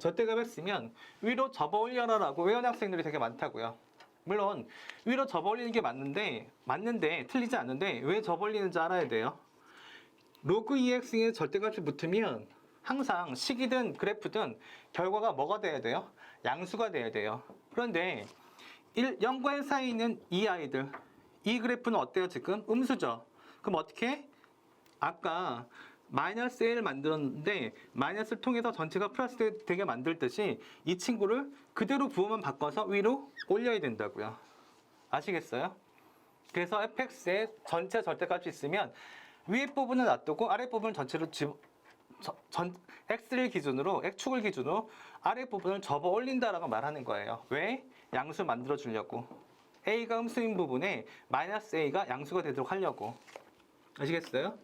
절대값 x면 위로 접어 올려라라고 외우는 학생들이 되게 많다고요. 물론 위로 접어 올리는 게 맞는데 틀리지 않는데 왜 접어 올리는지 알아야 돼요. 로그 2x에 절대값이 붙으면 항상 식이든 그래프든 결과가 뭐가 돼야 돼요? 양수가 돼야 돼요. 그런데 0과 1 사이에 있는 이 아이들, 이 그래프는 어때요? 지금 음수죠. 그럼 어떻게? 아까 마이너스 A를 만들었는데 마이너스를 통해서 전체가 플러스 되게 만들듯이 이 친구를 그대로 부호만 바꿔서 위로 올려야 된다고요. 아시겠어요? 그래서 fx에 전체 절대값이 있으면 위에 부분은 놔두고 아래 부분을 전체로 x를 기준으로 x축을 기준으로 아래 부분을 접어 올린다라고 말하는 거예요. 왜? 양수 만들어 주려고. a가 음수인 부분에 마이너스 a가 양수가 되도록 하려고. 아시겠어요?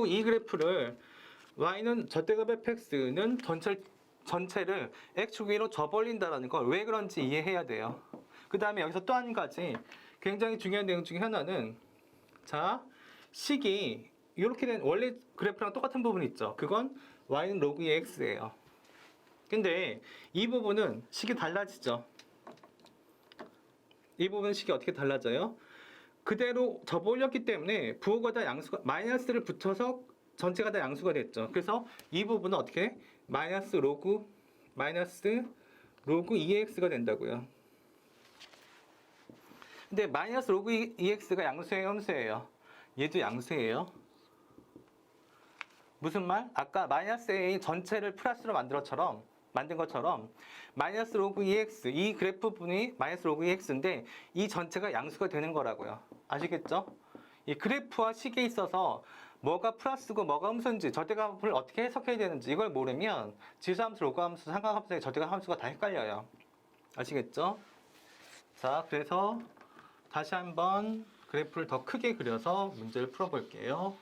이 그래프를 y는 절대값 fx는 전체를 x축 위로 접어올린다라는 걸 왜 그런지 이해해야 돼요. 그 다음에 여기서 또 한 가지 굉장히 중요한 내용 중에 하나는 자, 식이 이렇게 된 원래 그래프랑 똑같은 부분이 있죠. 그건 y는 로그 2x예요. 근데 이 부분은 식이 달라지죠. 이 부분 식이 어떻게 달라져요? 그대로 접어올렸기 때문에 부호가 다 양수가 마이너스를 붙여서 전체가 다 양수가 됐죠. 그래서 이 부분은 어떻게 마이너스 로그 2x가 된다고요. 근데 마이너스 로그 2x가 양수예요, 함수예요? 얘도 양수예요. 무슨 말? 아까 마이너스 a 전체를 플러스로 만든 것처럼 마이너스 로그 2x 이 그래프 분이 마이너스 로그 2x인데 이 전체가 양수가 되는 거라고요. 아시겠죠? 이 그래프와 식에 있어서 뭐가 플러스고 뭐가 함수인지 절대값을 어떻게 해석해야 되는지 이걸 모르면 지수함수, 로그함수, 삼각함수의 절대값 함수가 다 헷갈려요. 아시겠죠? 자, 그래서 다시 한번 그래프를 더 크게 그려서 문제를 풀어볼게요.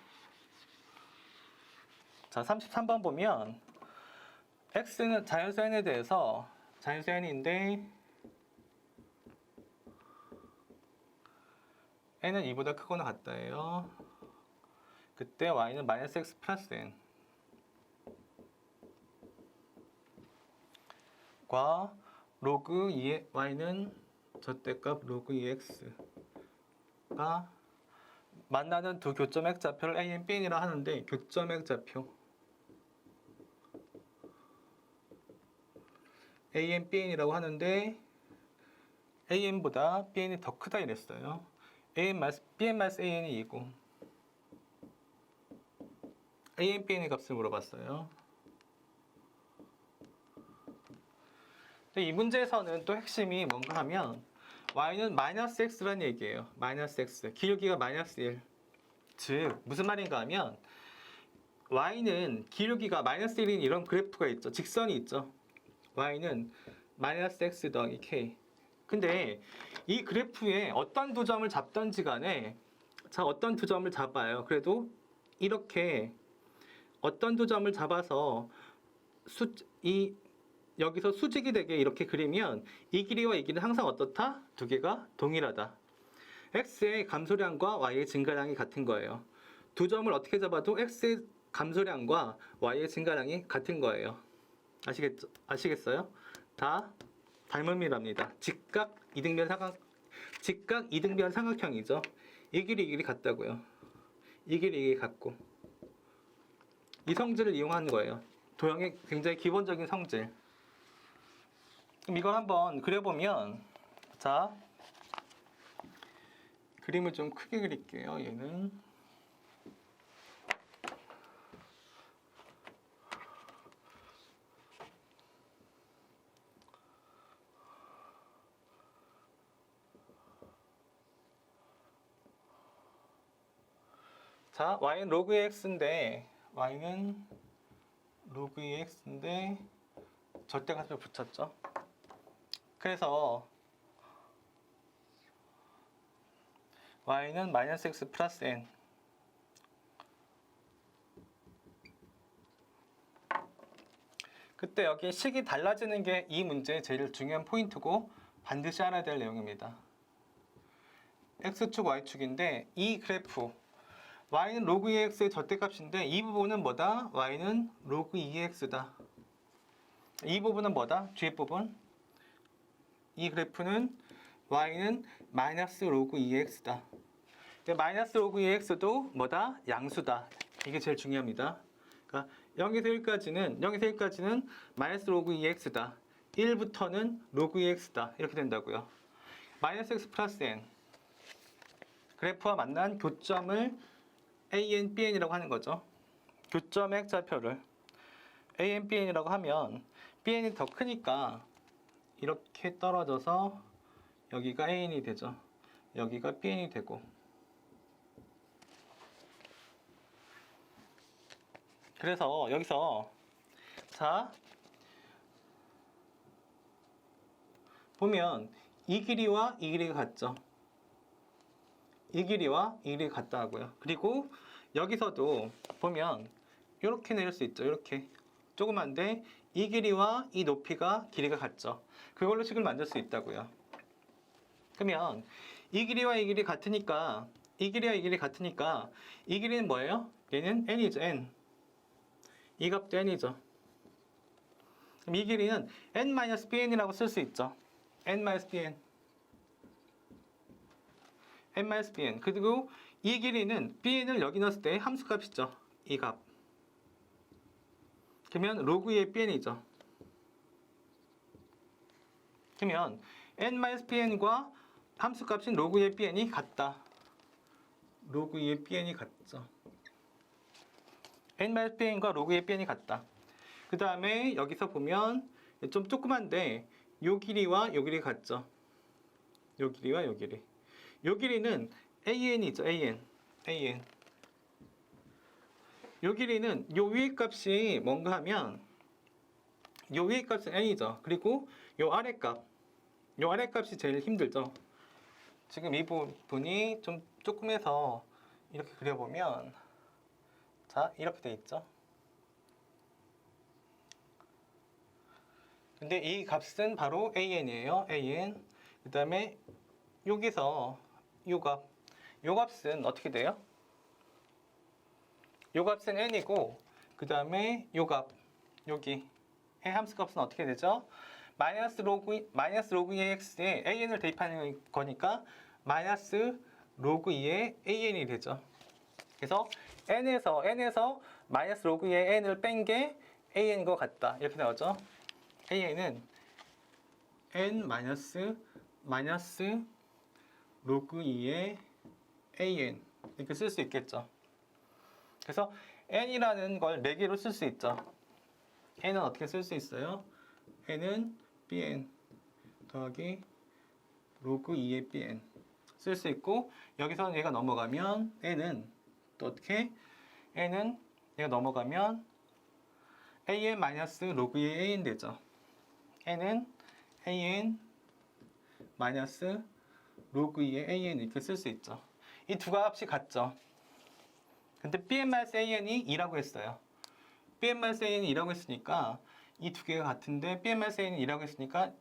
자, 33번 보면 x는 자연수 n에 대해서 자연수 n인데 n은 2보다 크거나 같다예요. 그때 y는 마이너스 x 플러스 n 과 로그 2의 y는 절대값 로그 2x가 만나는 두 교점 X좌표를 AN, BN이라 하는데 교점 X좌표 AN, BN이라고 하는데 AN보다 BN이 더 크다 이랬어요. BN 마이너스 AN이 2고 AN, BN의 값을 물어봤어요. 근데 이 문제에서는 또 핵심이 뭔가 하면 y는 마이너스 x라는 얘기예요. 마이너스 x. 기울기가 마이너스 1. 즉 무슨 말인가 하면 y는 기울기가 마이너스 1인 이런 그래프가 있죠. 직선이 있죠. y는 마이너스 x 더하기 k. 근데 이 그래프에 어떤 두 점을 잡던지 간에 자, 어떤 두 점을 잡아요. 그래도 이렇게 어떤 두 점을 잡아서 여기서 수직이 되게 이렇게 그리면 이 길이와 이 길이는 항상 어떻다? 두 개가 동일하다. x의 감소량과 y의 증가량이 같은 거예요. 두 점을 어떻게 잡아도 x의 감소량과 y의 증가량이 같은 거예요. 아시겠어요? 다 닮음이랍니다. 직각 이등변 삼각형이죠. 이 길이 같다고요. 이 길이 같고 이 성질을 이용하는 거예요. 도형의 굉장히 기본적인 성질. 그럼 이걸 한번 그려보면 자 그림을 좀 크게 그릴게요. 얘는 자 y는 로그 2x인데 절대값을 붙였죠. 그래서 y는 마이너스 x 플러스 n 그때 여기 식이 달라지는 게 이 문제의 제일 중요한 포인트고 반드시 알아야 될 내용입니다. x축, y축인데 이 그래프 y는 로그 2x의 절대값인데 이 부분은 뭐다? y는 로그 2x다. 이 부분은 뭐다? 뒤에 부분 이 그래프는 y는 마이너스 로그 2x다. 마이너스 로그 2x도 뭐다? 양수다. 이게 제일 중요합니다. 그러니까 0에서 1까지는 마이너스 로그 2x다. 1부터는 로그 2x다. 이렇게 된다고요. 마이너스 x 플러스 n 그래프와 만난 교점을 AN, BN이라고 하는 거죠. 교점의 X좌표를 AN, BN이라고 하면 BN이 더 크니까 이렇게 떨어져서 여기가 AN이 되죠. 여기가 BN이 되고 그래서 여기서 자 보면 이 길이와 이 길이가 같죠. 이 길이와 이 길이가 같다고요. 그리고 여기서도 보면 이렇게 내릴 수 있죠. 이렇게 조그만데 이 길이와 이 높이가 길이가 같죠. 그걸로 식을 만들 수 있다고요. 그러면 이 길이와 이 길이 같으니까 이 길이와 이 길이 같으니까 이 길이는 뭐예요? 얘는 n이죠. n. 이 값도 n이죠. 그럼 이 길이는 n-bn이라고 쓸 수 있죠. n-bn. n-bn. 그리고 이 길이는 bn을 여기 넣었을 때 함수값이죠. 이 값. 그러면 로그 2의 bn이죠. 그러면 n-bn과 함수값인 로그 2의 bn이 같다. 로그 2의 bn이 같죠. n-bn과 로그 2의 bn이 같다. 그 다음에 여기서 보면 좀 조그만데 요 길이와 요 길이 같죠. 요 길이와 요 길이. 요 길이는 an이죠. an. 요 길이는 요 위의 값이 뭔가 하면 요 위의 값은 n이죠. 그리고 요 아래 값이 제일 힘들죠. 지금 이 부분이 좀 조금해서 이렇게 그려보면 자 이렇게 돼 있죠. 근데 이 값은 바로 an이에요. an. 그 다음에 여기서 요 값은 어떻게 돼요? 요 값은 n이고 그 다음에 요 값 여기 의 함수 값은 어떻게 되죠? 마이너스 로그 2의 x에 an을 대입하는 거니까 마이너스 로그 2의 an이 되죠. 그래서 n에서 마이너스 로그 2의 n을 뺀 게 an인 것 같다. 이렇게 나오죠. an은 n 마이너스 로그 2의 an 이렇게 쓸 수 있겠죠. 그래서 n이라는 걸 4개로 쓸 수 있죠. n은 어떻게 쓸 수 있어요? n은 bn 더하기 로그 2의 bn 쓸 수 있고 여기서는 얘가 넘어가면 n은 또 어떻게? n은 얘가 넘어가면 an 마이너스 로그 2의 an 되죠. n은 an 마이너스 로그 2의 an 이렇게 쓸 수 있죠. 이 두 값이 같죠. 근데 bn-an이 2라고 했어요. bn-an이 2라고 했으니까 이 두 개가 같은데 bn-an이 2라고 했으니까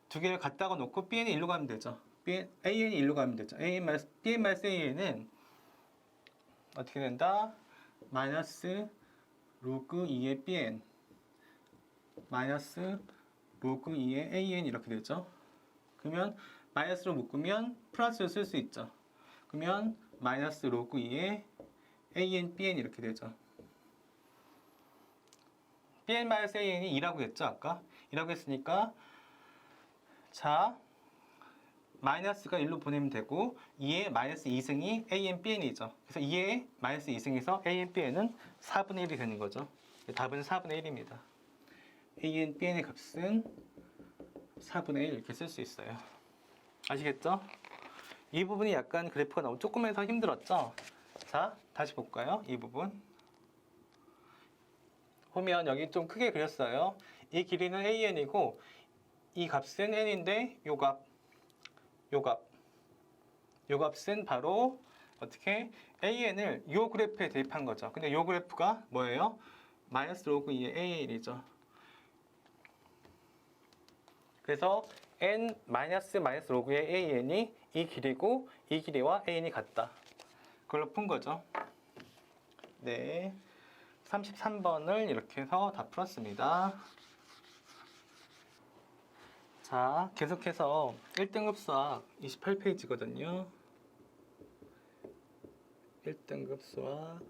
두 개를 갖다가 놓고 bn이 1로 가면 되죠. an이 1로 가면 되죠. bn-an은 어떻게 된다? 마이너스 로그 2의 bn 마이너스 로그 2의 an 이렇게 되죠. 그러면 마이너스로 묶으면 플러스를 쓸 수 있죠. 그러면 마이너스 로그 2의 an, bn 이렇게 되죠. bn-an이 2라고 했죠. 아까 2라고 했으니까 자 마이너스가 1로 보내면 되고 2의 마이너스 2승이 an, bn이죠. 그래서 2의 마이너스 2승에서 an, bn은 4분의 1이 되는 거죠. 답은 4분의 1입니다. an, bn의 값은 4분의 1 이렇게 쓸 수 있어요. 아시겠죠? 이 부분이 약간 그래프가 너무 조금해서 힘들었죠? 자, 다시 볼까요? 이 부분. 보면 여기 좀 크게 그렸어요. 이 길이는 an이고 이 값은 n인데 요 값은 바로 어떻게 an을 요 그래프에 대입한 거죠. 근데 요 그래프가 뭐예요? 마이너스 로그 2의 an이죠. 그래서 n 마이너스 로그의 an이 이 길이고 이 길이와 an이 같다. 그걸로 푼 거죠. 네, 33번을 이렇게 해서 다 풀었습니다. 자, 계속해서 1등급 수학 28페이지거든요. 1등급 수학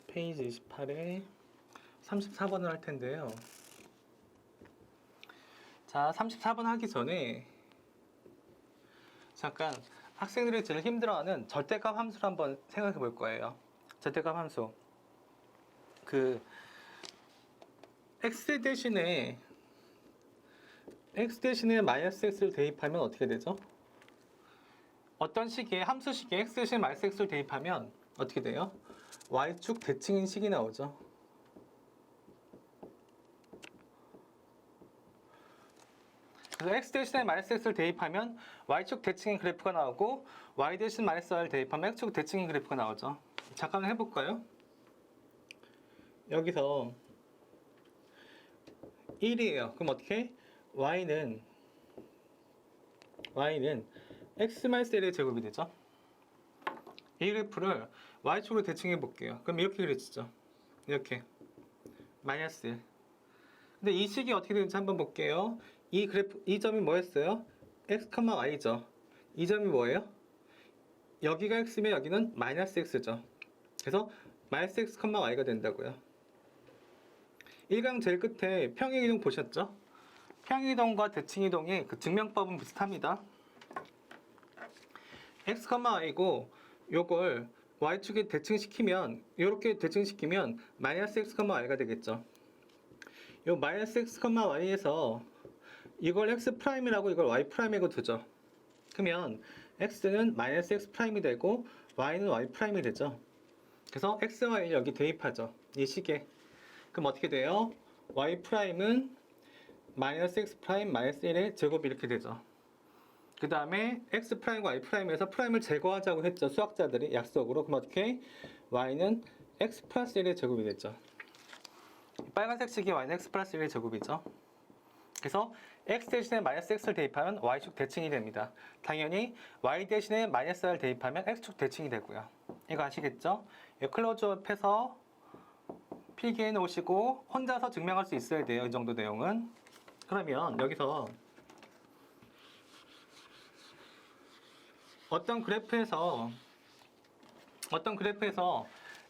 페이지 28에 34번을 할 텐데요. 자, 34번 하기 전에 잠깐 학생들이 제일 힘들어하는 절대값 함수를 한번 생각해 볼 거예요. 절대값 함수. 그 x 대신에 마이너스 x를 대입하면 어떻게 되죠? 어떤 식의 함수식에 x 대신에 마이너스 x를 대입하면 어떻게 돼요? y축 대칭인 식이 나오죠. 그래서 x 대신에 마이너스 x를 대입하면 y축 대칭인 그래프가 나오고 y 대신 마이너스 y를 대입하면 x축 대칭인 그래프가 나오죠. 잠깐 해볼까요? 여기서 1이에요. 그럼 어떻게? y는 x-1의 제곱이 되죠. 이 그래프를 y축으로 대칭해 볼게요. 그럼 이렇게 그려지죠. 이렇게 마이너스 1. 근데 이 식이 어떻게 되는지 한번 볼게요. 이 그래프, 이 점이 뭐였어요? x, y죠. 이 점이 뭐예요? 여기가 x면 여기는 마이너스 x죠. 그래서 마이너스 x, y가 된다고요. 1강 제일 끝에 평행이동 보셨죠? 평행이동과 대칭이동의 그 증명법은 비슷합니다. x, y고 요걸 y축에 대칭시키면 이렇게 대칭시키면 마이너스 x, y가 되겠죠. 요 마이너스 x, y에서 이걸 x'이라고 이걸 y'이고 두죠. 그러면 x는 마이너스 x'이 되고 y는 y'이 되죠. 그래서 x, y를 여기 대입하죠. 이 식에. 그럼 어떻게 돼요? y''은 마이너스 x' 마이너스 1의 제곱이 이렇게 되죠. 그 다음에 x'과 y'에서 프라임을 제거하자고 했죠. 수학자들이 약속으로. 그럼 어떻게? y는 x 플러스 1의 제곱이 됐죠. 빨간색 식이 y는 x 플러스 1의 제곱이죠. 그래서 x 대신에 마이너스 x를 대입하면 y축 대칭이 됩니다. 당연히 y 대신에 마이너스 r을 대입하면 x축 대칭이 되고요. 이거 아시겠죠? 클로즈업해서 필기해 놓으시고 혼자서 증명할 수 있어야 돼요. 이 정도 내용은. 그러면 여기서 어떤 그래프에서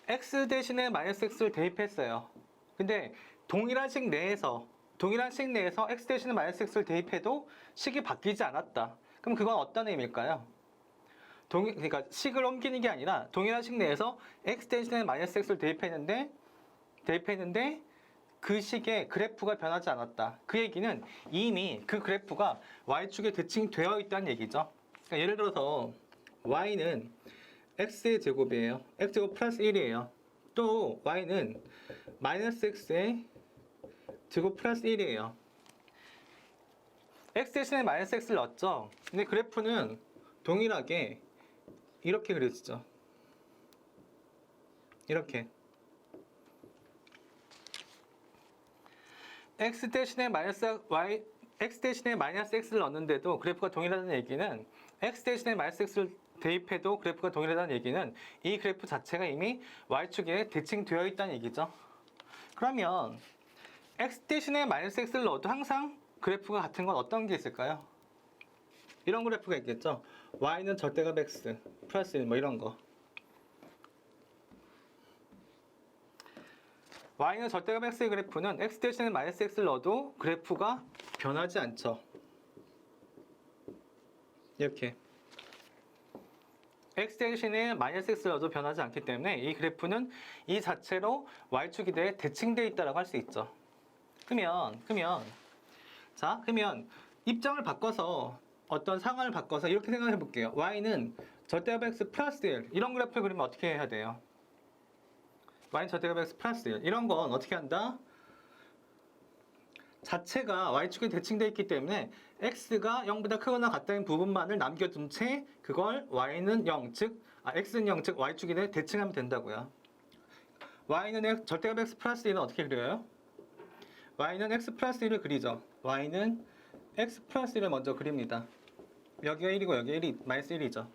x 대신에 마이너스 x를 대입했어요. 근데 동일한 식 내에서 x 대신에 마이너스 x를 대입해도 식이 바뀌지 않았다. 그럼 그건 어떤 의미일까요? 그러니까 식을 옮기는 게 아니라 동일한 식 내에서 x 대신에 마이너스 x를 대입했는데 그 식의 그래프가 변하지 않았다. 그 얘기는 이미 그 그래프가 y축에 대칭되어 있다는 얘기죠. 그러니까 예를 들어서 y는 x의 제곱이에요. x제곱 플러스 1이에요. 또 y는 마이너스 x의 제곱 플러스 1이에요. x 대신에 마이너스 x를 넣었죠. 근데 그래프는 동일하게 이렇게 그려지죠. 이렇게 x 대신에 마이너스 x를 넣었는데도 그래프가 동일하다는 얘기는 x 대신에 마이너스 x를 대입해도 그래프가 동일하다는 얘기는 이 그래프 자체가 이미 y축에 대칭되어 있다는 얘기죠. 그러면 x 대신에 마이너스 x를 넣어도 항상 그래프가 같은 건 어떤 게 있을까요? 이런 그래프가 있겠죠. y는 절대값 x 플러스 1 뭐 이런 거. y는 절대값 x의 그래프는 x 대신에 마이너스 x를 넣어도 그래프가 변하지 않죠. 이렇게 x 대신에 마이너스 x를 넣어도 변하지 않기 때문에 이 그래프는 이 자체로 y축이 대칭되어 있다고 할 수 있죠. 그러면 입장을 바꿔서 어떤 상황을 바꿔서 이렇게 생각해 볼게요. y는 절대값 x 플러스 1 이런 그래프를 그리면 어떻게 해야 돼요? y는 절대값 x 플러스 1 이런 건 어떻게 한다? 자체가 y축에 대칭되어 있기 때문에 x가 0보다 크거나 같다는 부분만을 남겨둔 채 그걸 y는 0, 즉 x는 0, 즉 y축에 대칭하면 된다고요. y는 절대값 x 플러스 1은 어떻게 그려요? y는 x 플러스 1을 그리죠. y는 x 플러스 1을 먼저 그립니다. 여기가 1이고 여기가 1이 마이너스 1이죠.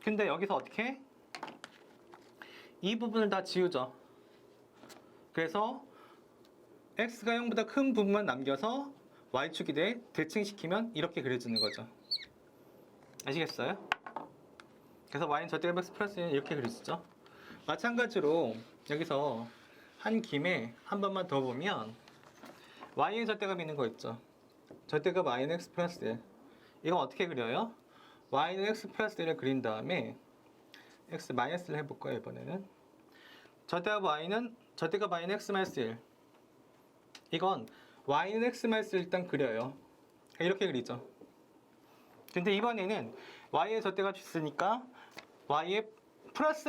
근데 여기서 어떻게? 이 부분을 다 지우죠. 그래서 x가 0보다 큰 부분만 남겨서 y축이 대칭시키면 이렇게 그려지는 거죠. 아시겠어요? 그래서 y는 절대값 x 플러스 1은 이렇게 그려지죠. 마찬가지로 여기서 한 김에 한 번만 더 보면 y의 절대값 있는 거 있죠. 절대값 y는 x 플러스 1 이건 어떻게 그려요? y는 x 플러스 1을 그린 다음에 x 마이너스를 해볼 거예요. 이번에는 절대값 y는 x 마이너스 1 이건 y는 x 마이너스 일단 그려요. 이렇게 그리죠. 근데 이번에는 y의 절대값이 있으니까 y의 플러스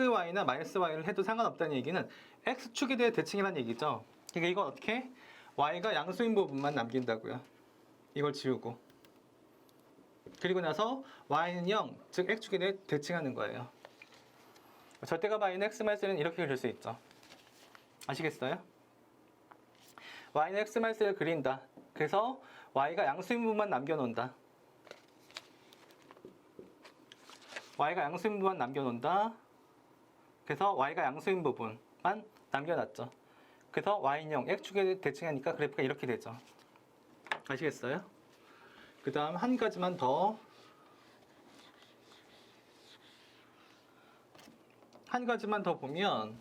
y나 마이너스 y를 해도 상관없다는 얘기는 x축에 대해 대칭이라는 얘기죠. 그러니까 이건 어떻게? y가 양수인 부분만 남긴다고요. 이걸 지우고 그리고 나서 y는 0, 즉 x축에 대해 대칭하는 거예요. 절대값 y는 x-1은 이렇게 그릴 수 있죠. 아시겠어요? y는 x-1을 그린다. 그래서 y가 양수인 부분만 남겨놓는다. y가 양수인 부분만 남겨놓는다. 그래서 y가 양수인 부분만 남겨놨죠. 그래서 y인형 x축에 대칭하니까 그래프가 이렇게 되죠. 아시겠어요? 그 다음 한 가지만 더. 한 가지만 더 보면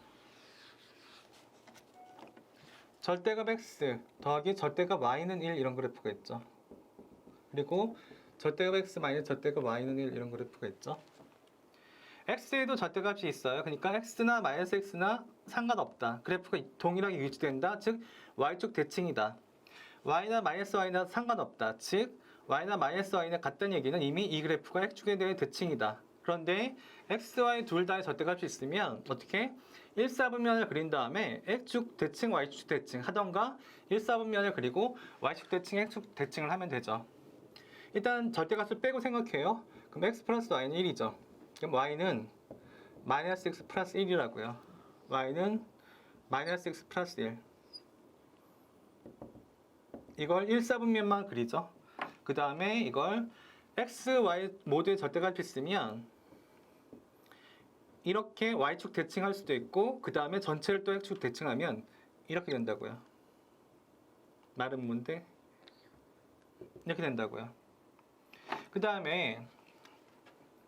절대값 x 더하기 절대값 y는 1 이런 그래프가 있죠. 그리고 절대값 x 마이너스 절대값 y는 1 이런 그래프가 있죠. x에도 절대값이 있어요. 그러니까 x나 마이너스 x나 상관없다. 그래프가 동일하게 유지된다. 즉 y축 대칭이다. y나 마이너스 y나 상관없다. 즉 y나 마이너스 y나 같다는 얘기는 이미 이 그래프가 x축에 대해 대칭이다. 그런데 x, y 둘 다의 절대값이 있으면 어떻게? 1사분면을 그린 다음에 x축 대칭, y축 대칭 하던가 1사분면을 그리고 y축 대칭, x축 대칭을 하면 되죠. 일단 절대값을 빼고 생각해요. 그럼 x 플러스 y는 1이죠. 그럼 y는 마이너스 x 플러스 1이라고요. y는 마이너스 x 플러스 1. 이걸 1사분면만 그리죠. 그 다음에 이걸 x, y 모두의 절대값이 있으면 이렇게 y축 대칭할 수도 있고 그 다음에 전체를 또 x축 대칭하면 이렇게 된다고요. 마른 문데 이렇게 된다고요. 그 다음에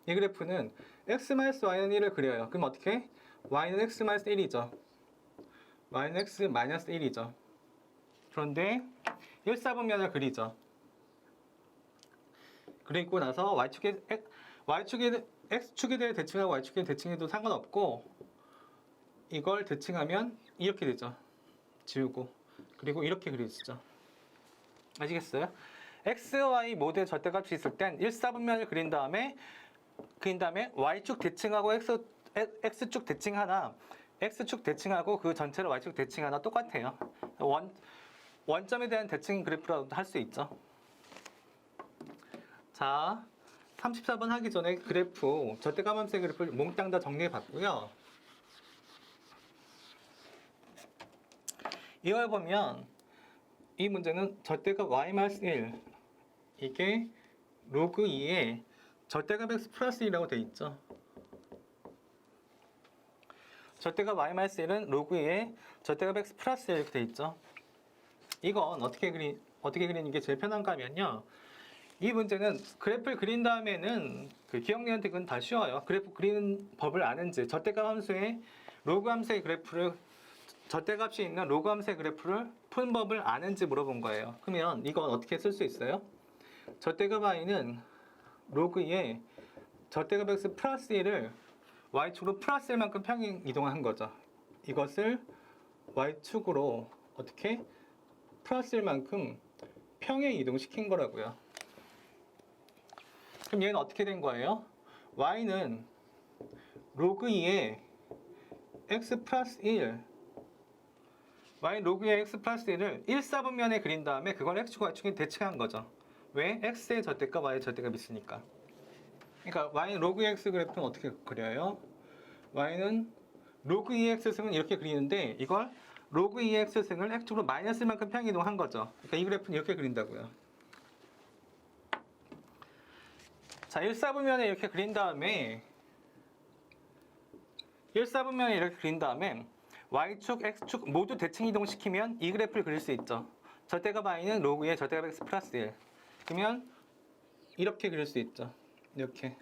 이 그래프는 x-y는 1을 그려요. 그럼 어떻게? y는 x-1이죠. y는 x-1이죠. 그런데 1사분면을 그리죠. 그리고 나서 y축에 x축에 대해 대칭하고 y축에 대칭해도 상관없고 이걸 대칭하면 이렇게 되죠. 지우고 그리고 이렇게 그려지죠. 아시겠어요? x, y 모두의 절대값이 있을 땐 1사분면을 그린 다음에 y축 대칭하고 x축 대칭하나 x축 대칭하고 그 전체를 y축 대칭하나 똑같아요. 원점에 대한 대칭 그래프라고 할 수 있죠. 자, 34번 하기 전에 그래프, 절대감함수의 그래프를 몽땅 다 정리해 봤고요. 이걸 보면 이 문제는 절대값 y-1 이게 로그 2에 절대값 x 플러스 1이라고 되어 있죠. 절대값 y-1은 로그 2에 절대값 x 플러스 1 이렇게 되어 있죠. 이건 어떻게 그리는 게 제일 편한가 하면요. 이 문제는 그래프를 그린 다음에는 그 기억니한테 그건 다 쉬워요. 그래프 그리는 법을 아는지 절대값 함수의 로그 함수의 그래프를 절대값이 있는 로그 함수의 그래프를 푸는 법을 아는지 물어본 거예요. 그러면 이건 어떻게 쓸 수 있어요? 절대값 y는 로그 2에 절대값 x 플러스 1을 y축으로 플러스 1만큼 평행 이동한 거죠. 이것을 y축으로 어떻게? 플러스 1만큼 평행 이동시킨 거라고요. 그럼 얘는 어떻게 된 거예요? y는 로그 2에 x 플러스 1 y는 로그 2에 x 플러스 1을 1사분면에 그린 다음에 그걸 x축, y축에 대칭한 거죠. 왜? x의 절대값, y의 절대값이 있으니까. 그러니까 y는 로그 2의 x 그래프는 어떻게 그려요? y는 로그 2의 x승은 이렇게 그리는데 이걸 로그 2의 x승을 x축으로 마이너스 만큼 평행 이동한 거죠. 그러니까 이 그래프는 이렇게 그린다고요. 자, 1사분면에 이렇게 그린 다음에 y축, x축 모두 대칭 이동시키면 이 그래프를 그릴 수 있죠. 절대값 y는 로그 2의 절대값 x 플러스 1. 그러면 이렇게 그릴 수 있죠. 이렇게.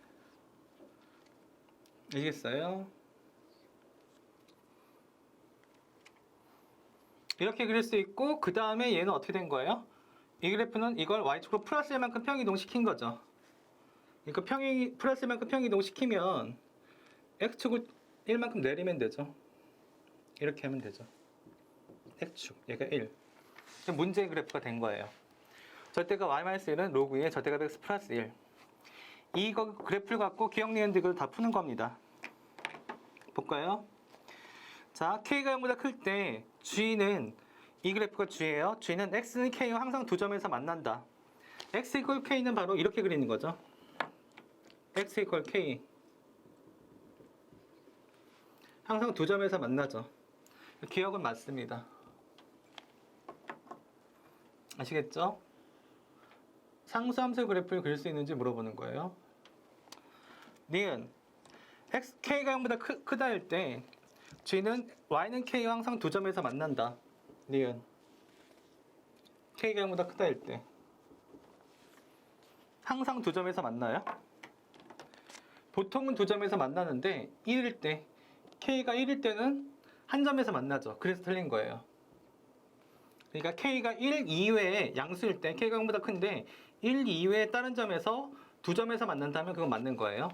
아시겠어요? 이렇게 그릴 수 있고 그 다음에 얘는 어떻게 된 거예요? 이 그래프는 이걸 y축으로 플러스 1만큼 평행 이동시킨 거죠. 그러니까 플러스 1만큼 평행 이동시키면 x축을 1만큼 내리면 되죠. 이렇게 하면 되죠. x축, 얘가 1. 문제의 그래프가 된 거예요. 절대값 y-1은 로그 2의 절대값 x 플러스 1. 이거 그래프를 갖고 기억 니은들을 다 푸는 겁니다. 볼까요? 자, k가 0보다 클 때 g는 이 그래프가 g예요. g는 x는 k와 항상 두 점에서 만난다. x 이퀄 k는 바로 이렇게 그리는 거죠. x 이퀄 k. 항상 두 점에서 만나죠. 기억은 맞습니다. 아시겠죠? 상수함수 그래프를 그릴 수 있는지 물어보는 거예요. 니은 k가 0보다 크다 할 때 g는 y는 k와 항상 두 점에서 만난다. 니은 k가 0보다 크다 할 때 항상 두 점에서 만나요? 보통은 두 점에서 만나는데 1일 때 k가 1일 때는 한 점에서 만나죠. 그래서 틀린 거예요. 그러니까 k가 1 이외에 양수일 때 k가 0보다 큰데 1 이외에 다른 점에서 두 점에서 만난다면 그건 맞는 거예요.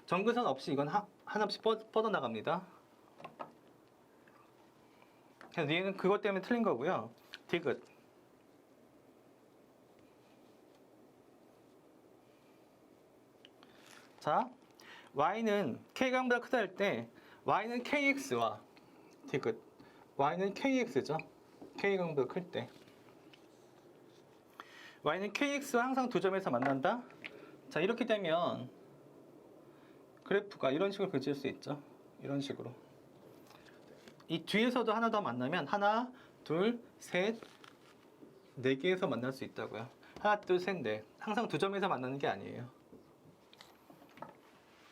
정근선 없이 이건 하나씩 뻗어나갑니다. 그래서 얘는 그것 때문에 틀린 거고요. 디귿. 자, y는 k가 0보다 크다 할 때 y는 kx와 디귿. y는 kx죠. k가 0보다 클 때. y는 kx와 항상 두 점에서 만난다. 자, 이렇게 되면 그래프가 이런 식으로 그려질 수 있죠. 이런 식으로. 이 뒤에서도 하나 더 만나면 하나, 둘, 셋, 네 개에서 만날 수 있다고요. 하나, 둘, 셋, 넷. 항상 두 점에서 만나는 게 아니에요.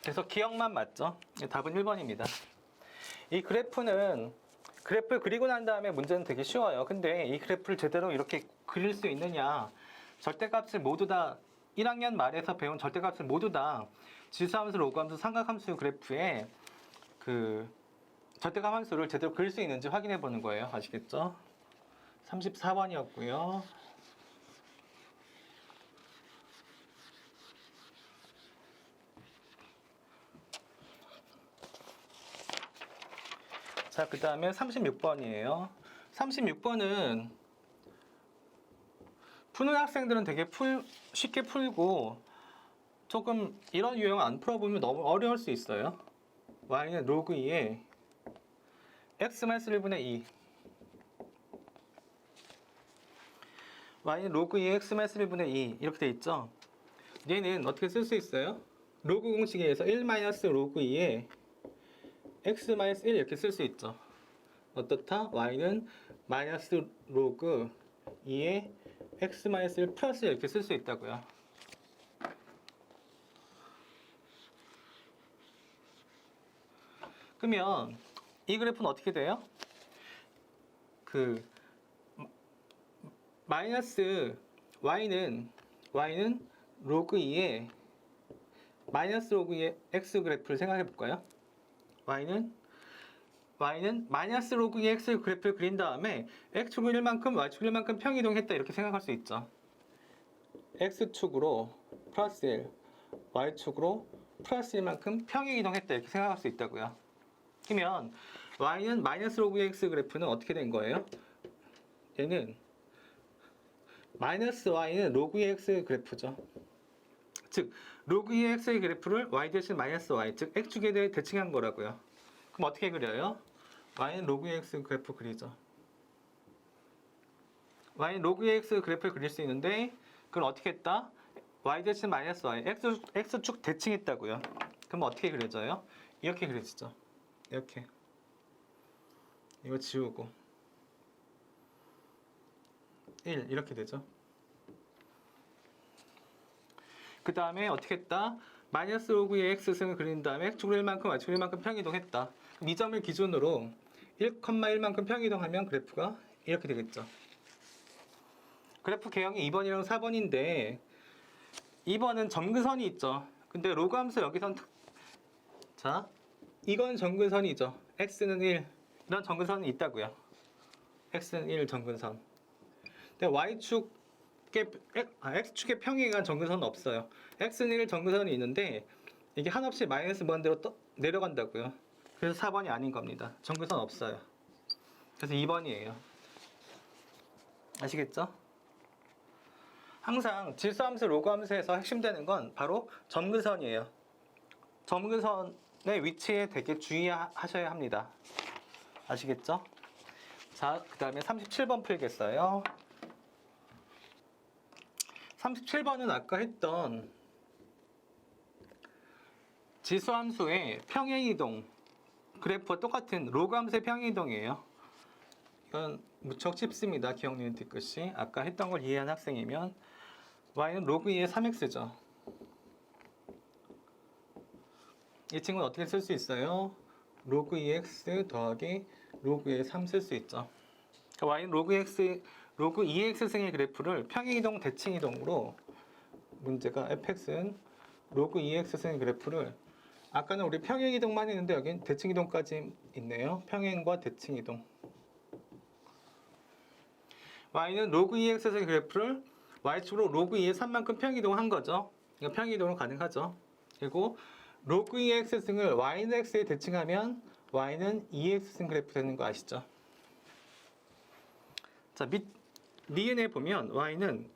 그래서 기억만 맞죠? 답은 1번입니다. 이 그래프는 그래프를 그리고 난 다음에 문제는 되게 쉬워요. 근데 이 그래프를 제대로 이렇게 그릴 수 있느냐? 절대값을 모두 다 1학년 말에서 배운 절대값을 모두 다 지수함수, 로그함수, 삼각함수 그래프에 그 절대값 함수를 제대로 그릴 수 있는지 확인해 보는 거예요. 아시겠죠? 34번이었고요. 자, 그 다음에 36번이에요. 36번은 푸는 학생들은 되게 쉽게 풀고 조금 이런 유형 안 풀어보면 너무 어려울 수 있어요. y는 로그 2에 x-1분의 2 y는 로그 2에 x-1분의 2 이렇게 돼 있죠. 얘는 어떻게 쓸 수 있어요? 로그 공식에 의해서 1 로그 2에 x-1 이렇게 쓸 수 있죠. 어떻다? y는 마이너스 로그 2에 x-1 플러스 이렇게 쓸 수 있다고요. 그러면 이 그래프는 어떻게 돼요? 그 마이너스 y는 로그 2에 마이너스 로그 2의 x 그래프를 생각해 볼까요? y는 마이너스 로그 2의 x 그래프를 그린 다음에 x축을 1만큼 y축을 1만큼 평이동했다 이렇게 생각할 수 있죠. x축으로 플러스 1 y축으로 플러스 1만큼 평행이동했다 이렇게 생각할 수 있다고요. 그러면 y는 마이너스 로그 x 그래프는 어떻게 된 거예요? 얘는 마이너스 y는 로그 x 그래프죠. 즉 로그 x의 그래프를 y 대신 마이너스 y 즉 x축에 대해 대칭한 거라고요. 그럼 어떻게 그려요? y는 로그 x 그래프 그리죠. y는 로그 x 그래프를 그릴 수 있는데 그건 어떻게 했다? y 대신 마이너스 y x축 대칭했다고요. 그럼 어떻게 그려져요? 이렇게 그려지죠. 이렇게 이거 지우고 1 이렇게 되죠. 그 다음에 어떻게 했다? 마이너스 로그의 x승을 그린 다음에 x축을 1만큼 y축을 1만큼 평이동했다. 그럼 이 점을 기준으로 1,1만큼 평이동하면 그래프가 이렇게 되겠죠. 그래프 개형이 2번이랑 4번인데 2번은 점근선이 있죠. 근데 로그 함수 여기선 자 이건 점근선이죠. x는 1 이런 점근선이 있다고요. x는 1 점근선. 근데 x축의 평행에 간 점근선은 없어요. x는 1 점근선이 있는데 이게 한없이 마이너스 무한대로 내려간다고요. 그래서 4번이 아닌 겁니다. 점근선 없어요. 그래서 2번이에요. 아시겠죠? 항상 질소함수, 로그함수에서 핵심되는 건 바로 점근선이에요. 점근선의 위치에 되게 주의하셔야 합니다. 아시겠죠? 자, 그 다음에 37번 풀겠어요. 37번은 아까 했던 지수함수의 평행이동 그래프와 똑같은 로그 함수의 평행이동이에요. 이건 무척 쉽습니다. 기억니은 뒤끝이. 아까 했던 걸 이해한 학생이면 y는 로그 2의 3x죠. 이 친구는 어떻게 쓸 수 있어요? 로그 2x 더하기 로그 2의 3 쓸 수 있죠. 그러니까 y는 로그 2x승의 그래프를 평행이동, 대칭이동으로 문제가 fx는 로그 2x승의 그래프를 아까는 우리 평행이동만 했는데 여긴 대칭이동까지 있네요. 평행과 대칭이동. y는 로그 2x승의 그래프를 y축으로 로그 2의 3만큼 평행이동한 거죠. 이거 평행이동으로 가능하죠. 그리고 로그 2x승을 y는 x에 대칭하면 y는 2x승 그래프 되는 거 아시죠? 자, 니은에 보면 y는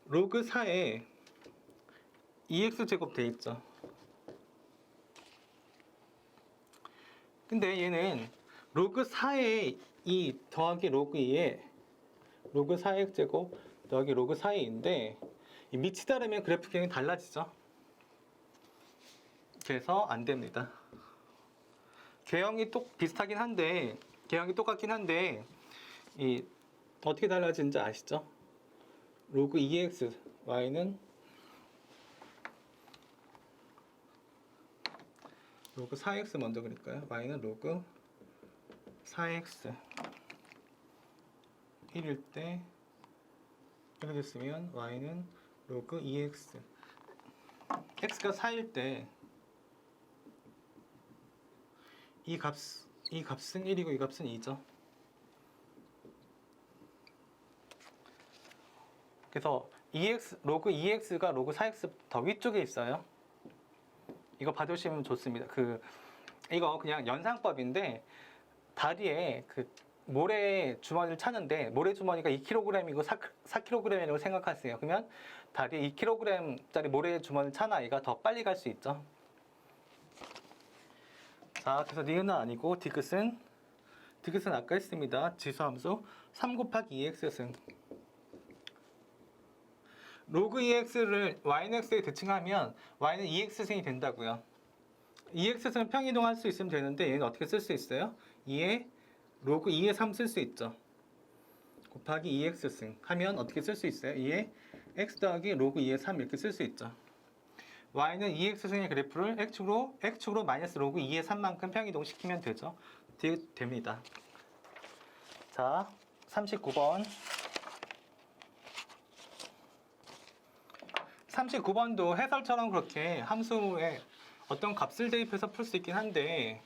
로그 4에 2x제곱 돼 있죠. 근데 얘는 로그 4에 2 더하기 로그 2에 로그 4x제곱 더하기 로그 4인데 이 밑이 다르면 그래프 기능이 달라지죠. 그래서 안 됩니다. 개형이 비슷하긴 한데 개형이 똑같긴 한데 이 어떻게 달라지는지 아시죠? 로그 2x y는 로그 4x 먼저 그릴까요? y는 로그 4x 1일 때 이렇게 됐으면 y는 로그 2x x가 4일 때 이 값은 1이고 이 값은 2죠. 그래서 로그 2x가 로그 4x 더 위쪽에 있어요. 이거 봐두시면 좋습니다. 이거 그냥 연상법인데 다리에 모래 주머니를 차는데 모래 주머니가 2kg이고 4kg이라고 생각하세요. 그러면 다리에 2kg짜리 모래 주머니를 찬 아이가 더 빨리 갈 수 있죠. 자, 그래서 니은은 아니고 디귿은 아까 했습니다. 지수함수 3 곱하기 2x승 로그 2x를 y는 x에 대칭하면 y는 2x승이 된다고요. 2x승은 평이동할 수 있으면 되는데 얘는 어떻게 쓸 수 있어요? 2에 로그 2의 3 쓸 수 있죠. 곱하기 2x승 하면 어떻게 쓸 수 있어요? 2에 x 더하기 로그 2의 3 이렇게 쓸 수 있죠. y는 2x승의 그래프를 x축으로 마이너스 로그 2의 3만큼 평이동시키면 되죠. 됩니다. 자, 39번 39번도 해설처럼 그렇게 함수에 어떤 값을 대입해서 풀 수 있긴 한데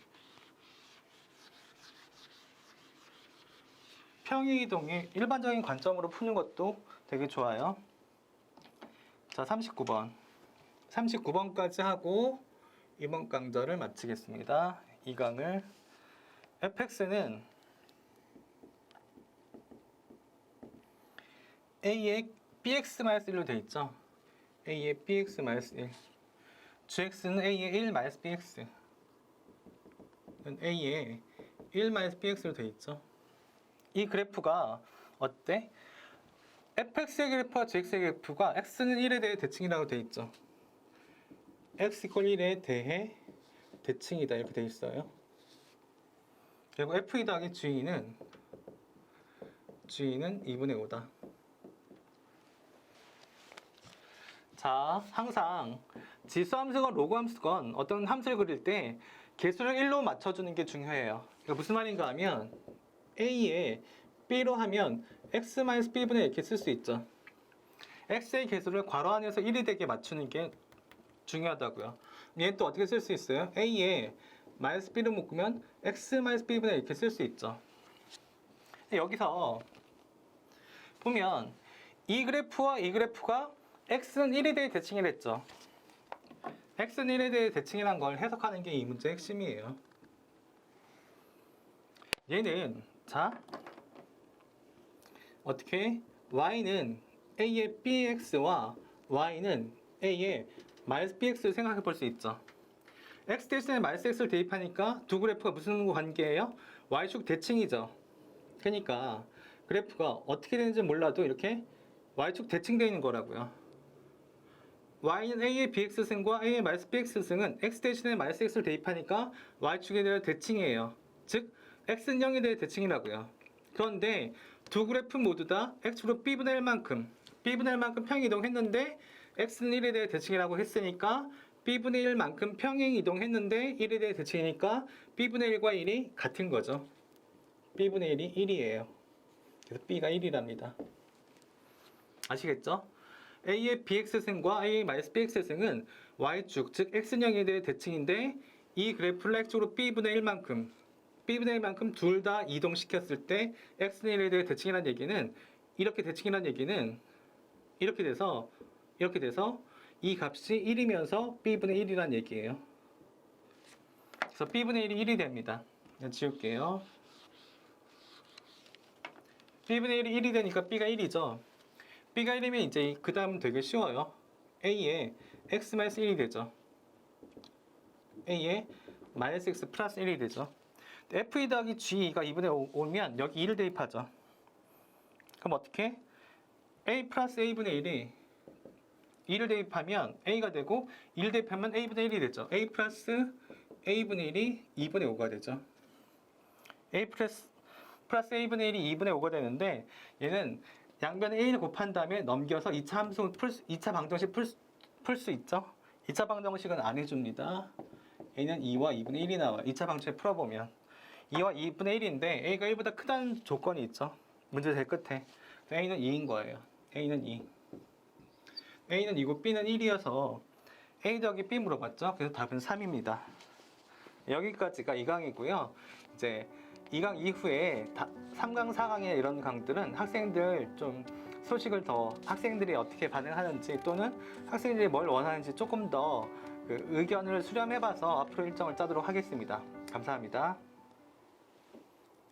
평이동의 일반적인 관점으로 푸는 것도 되게 좋아요. 자, 39번까지 하고 이번 강좌를 마치겠습니다. 이 강을 fx는 a에 bx-1로 되어 있죠. a에 bx-1 gx는 a에 1-bx a에 1-bx로 되어 있죠. 이 그래프가 어때? fx의 그래프와 gx의 그래프가 x는 1에 대해 대칭이라고 되어 있죠. x = 1에 대해 대칭이다 이렇게 되어 있어요. 그리고 f 더하기 g는 2분의 5다. 자, 항상 지수함수건 로그함수건 어떤 함수를 그릴 때 개수를 1로 맞춰주는 게 중요해요. 그러니까 무슨 말인가 하면 a에 b로 하면 x-b분의 이렇게 쓸 수 있죠. x의 개수를 괄호 안에서 1이 되게 맞추는 게 중요하다고요. 얘는 또 어떻게 쓸 수 있어요? a에 -b를 묶으면 x-b분의 이렇게 쓸 수 있죠. 여기서 보면 이 그래프와 이 그래프가 x는 1에 대해 대칭을 했죠. x는 1에 대해 대칭이란 걸 해석하는 게 이 문제의 핵심이에요. 얘는 자 어떻게 y는 a의 bx와 y는 a의 -bx를 생각해 볼 수 있죠. x 대신에 -x를 대입하니까 두 그래프가 무슨 관계예요? y축 대칭이죠. 그러니까 그래프가 어떻게 되는지 몰라도 이렇게 y축 대칭되어 있는 거라고요. y는 a의 bx승과 a의 마이너스 bx승은 x 대신에 마이너스 x를 대입하니까 y축에 대한 대칭이에요. 즉 x는 0에 대해 대칭이라고요. 그런데 두 그래프 모두 다 x축으로 b분의 1만큼 평행 이동했는데 x는 1에 대해 대칭이라고 했으니까 b분의 1만큼 평행 이동했는데 1에 대해 대칭이니까 b분의 1과 1이 같은 거죠. b분의 1이 1이에요. 그래서 b가 1이랍니다. 아시겠죠? a의 bx승과 a의 마이너스 bx승은 y축, 즉 x는 0에 대해 대칭인데 이 그래프를 x축으로 b분의 1만큼 둘 다 이동시켰을 때 x는 1에 대해 대칭이라는 얘기는 이렇게 대칭이라는 얘기는 이렇게 돼서 이 값이 1이면서 b분의 1이라는 얘기예요. 그래서 b분의 1이 1이 됩니다. 지울게요. b분의 1이 1이 되니까 b가 1이죠. b가 1이면 이제 그 다음은 되게 쉬워요. a에 x-1이 되죠. a에 마이너스 x 플러스 1이 되죠. f2 더하기 g2가 2분의 5면 여기 2를 대입하죠. 그럼 어떻게? a 플러스 a분의 1이 2를 대입하면 a가 되고 1을 대입하면 a분의 1이 되죠. a 플러스 a분의 1이 2분의 5가 되죠. a 플러스 a분의 1이 2분의 5가 되는데 얘는 양변에 a를 곱한 다음에 넘겨서 2차 방정식 풀 수 있죠. 2차 방정식은 안 해줍니다. a는 2와 2분의 1이 나와요. 2차 방정식 풀어보면 2와 2분의 1인데 a가 1보다 크다는 조건이 있죠. 문제 제일 끝에 a는 2인 거예요. a는 2. a는 2고 b는 1이어서 a 더하기 b 물어봤죠. 그래서 답은 3입니다. 여기까지가 2강이고요. 이제 2강 이후에 3강, 4강의 이런 강들은 학생들 좀 소식을 더 학생들이 어떻게 반응하는지 또는 학생들이 뭘 원하는지 조금 더 그 의견을 수렴해봐서 앞으로 일정을 짜도록 하겠습니다. 감사합니다.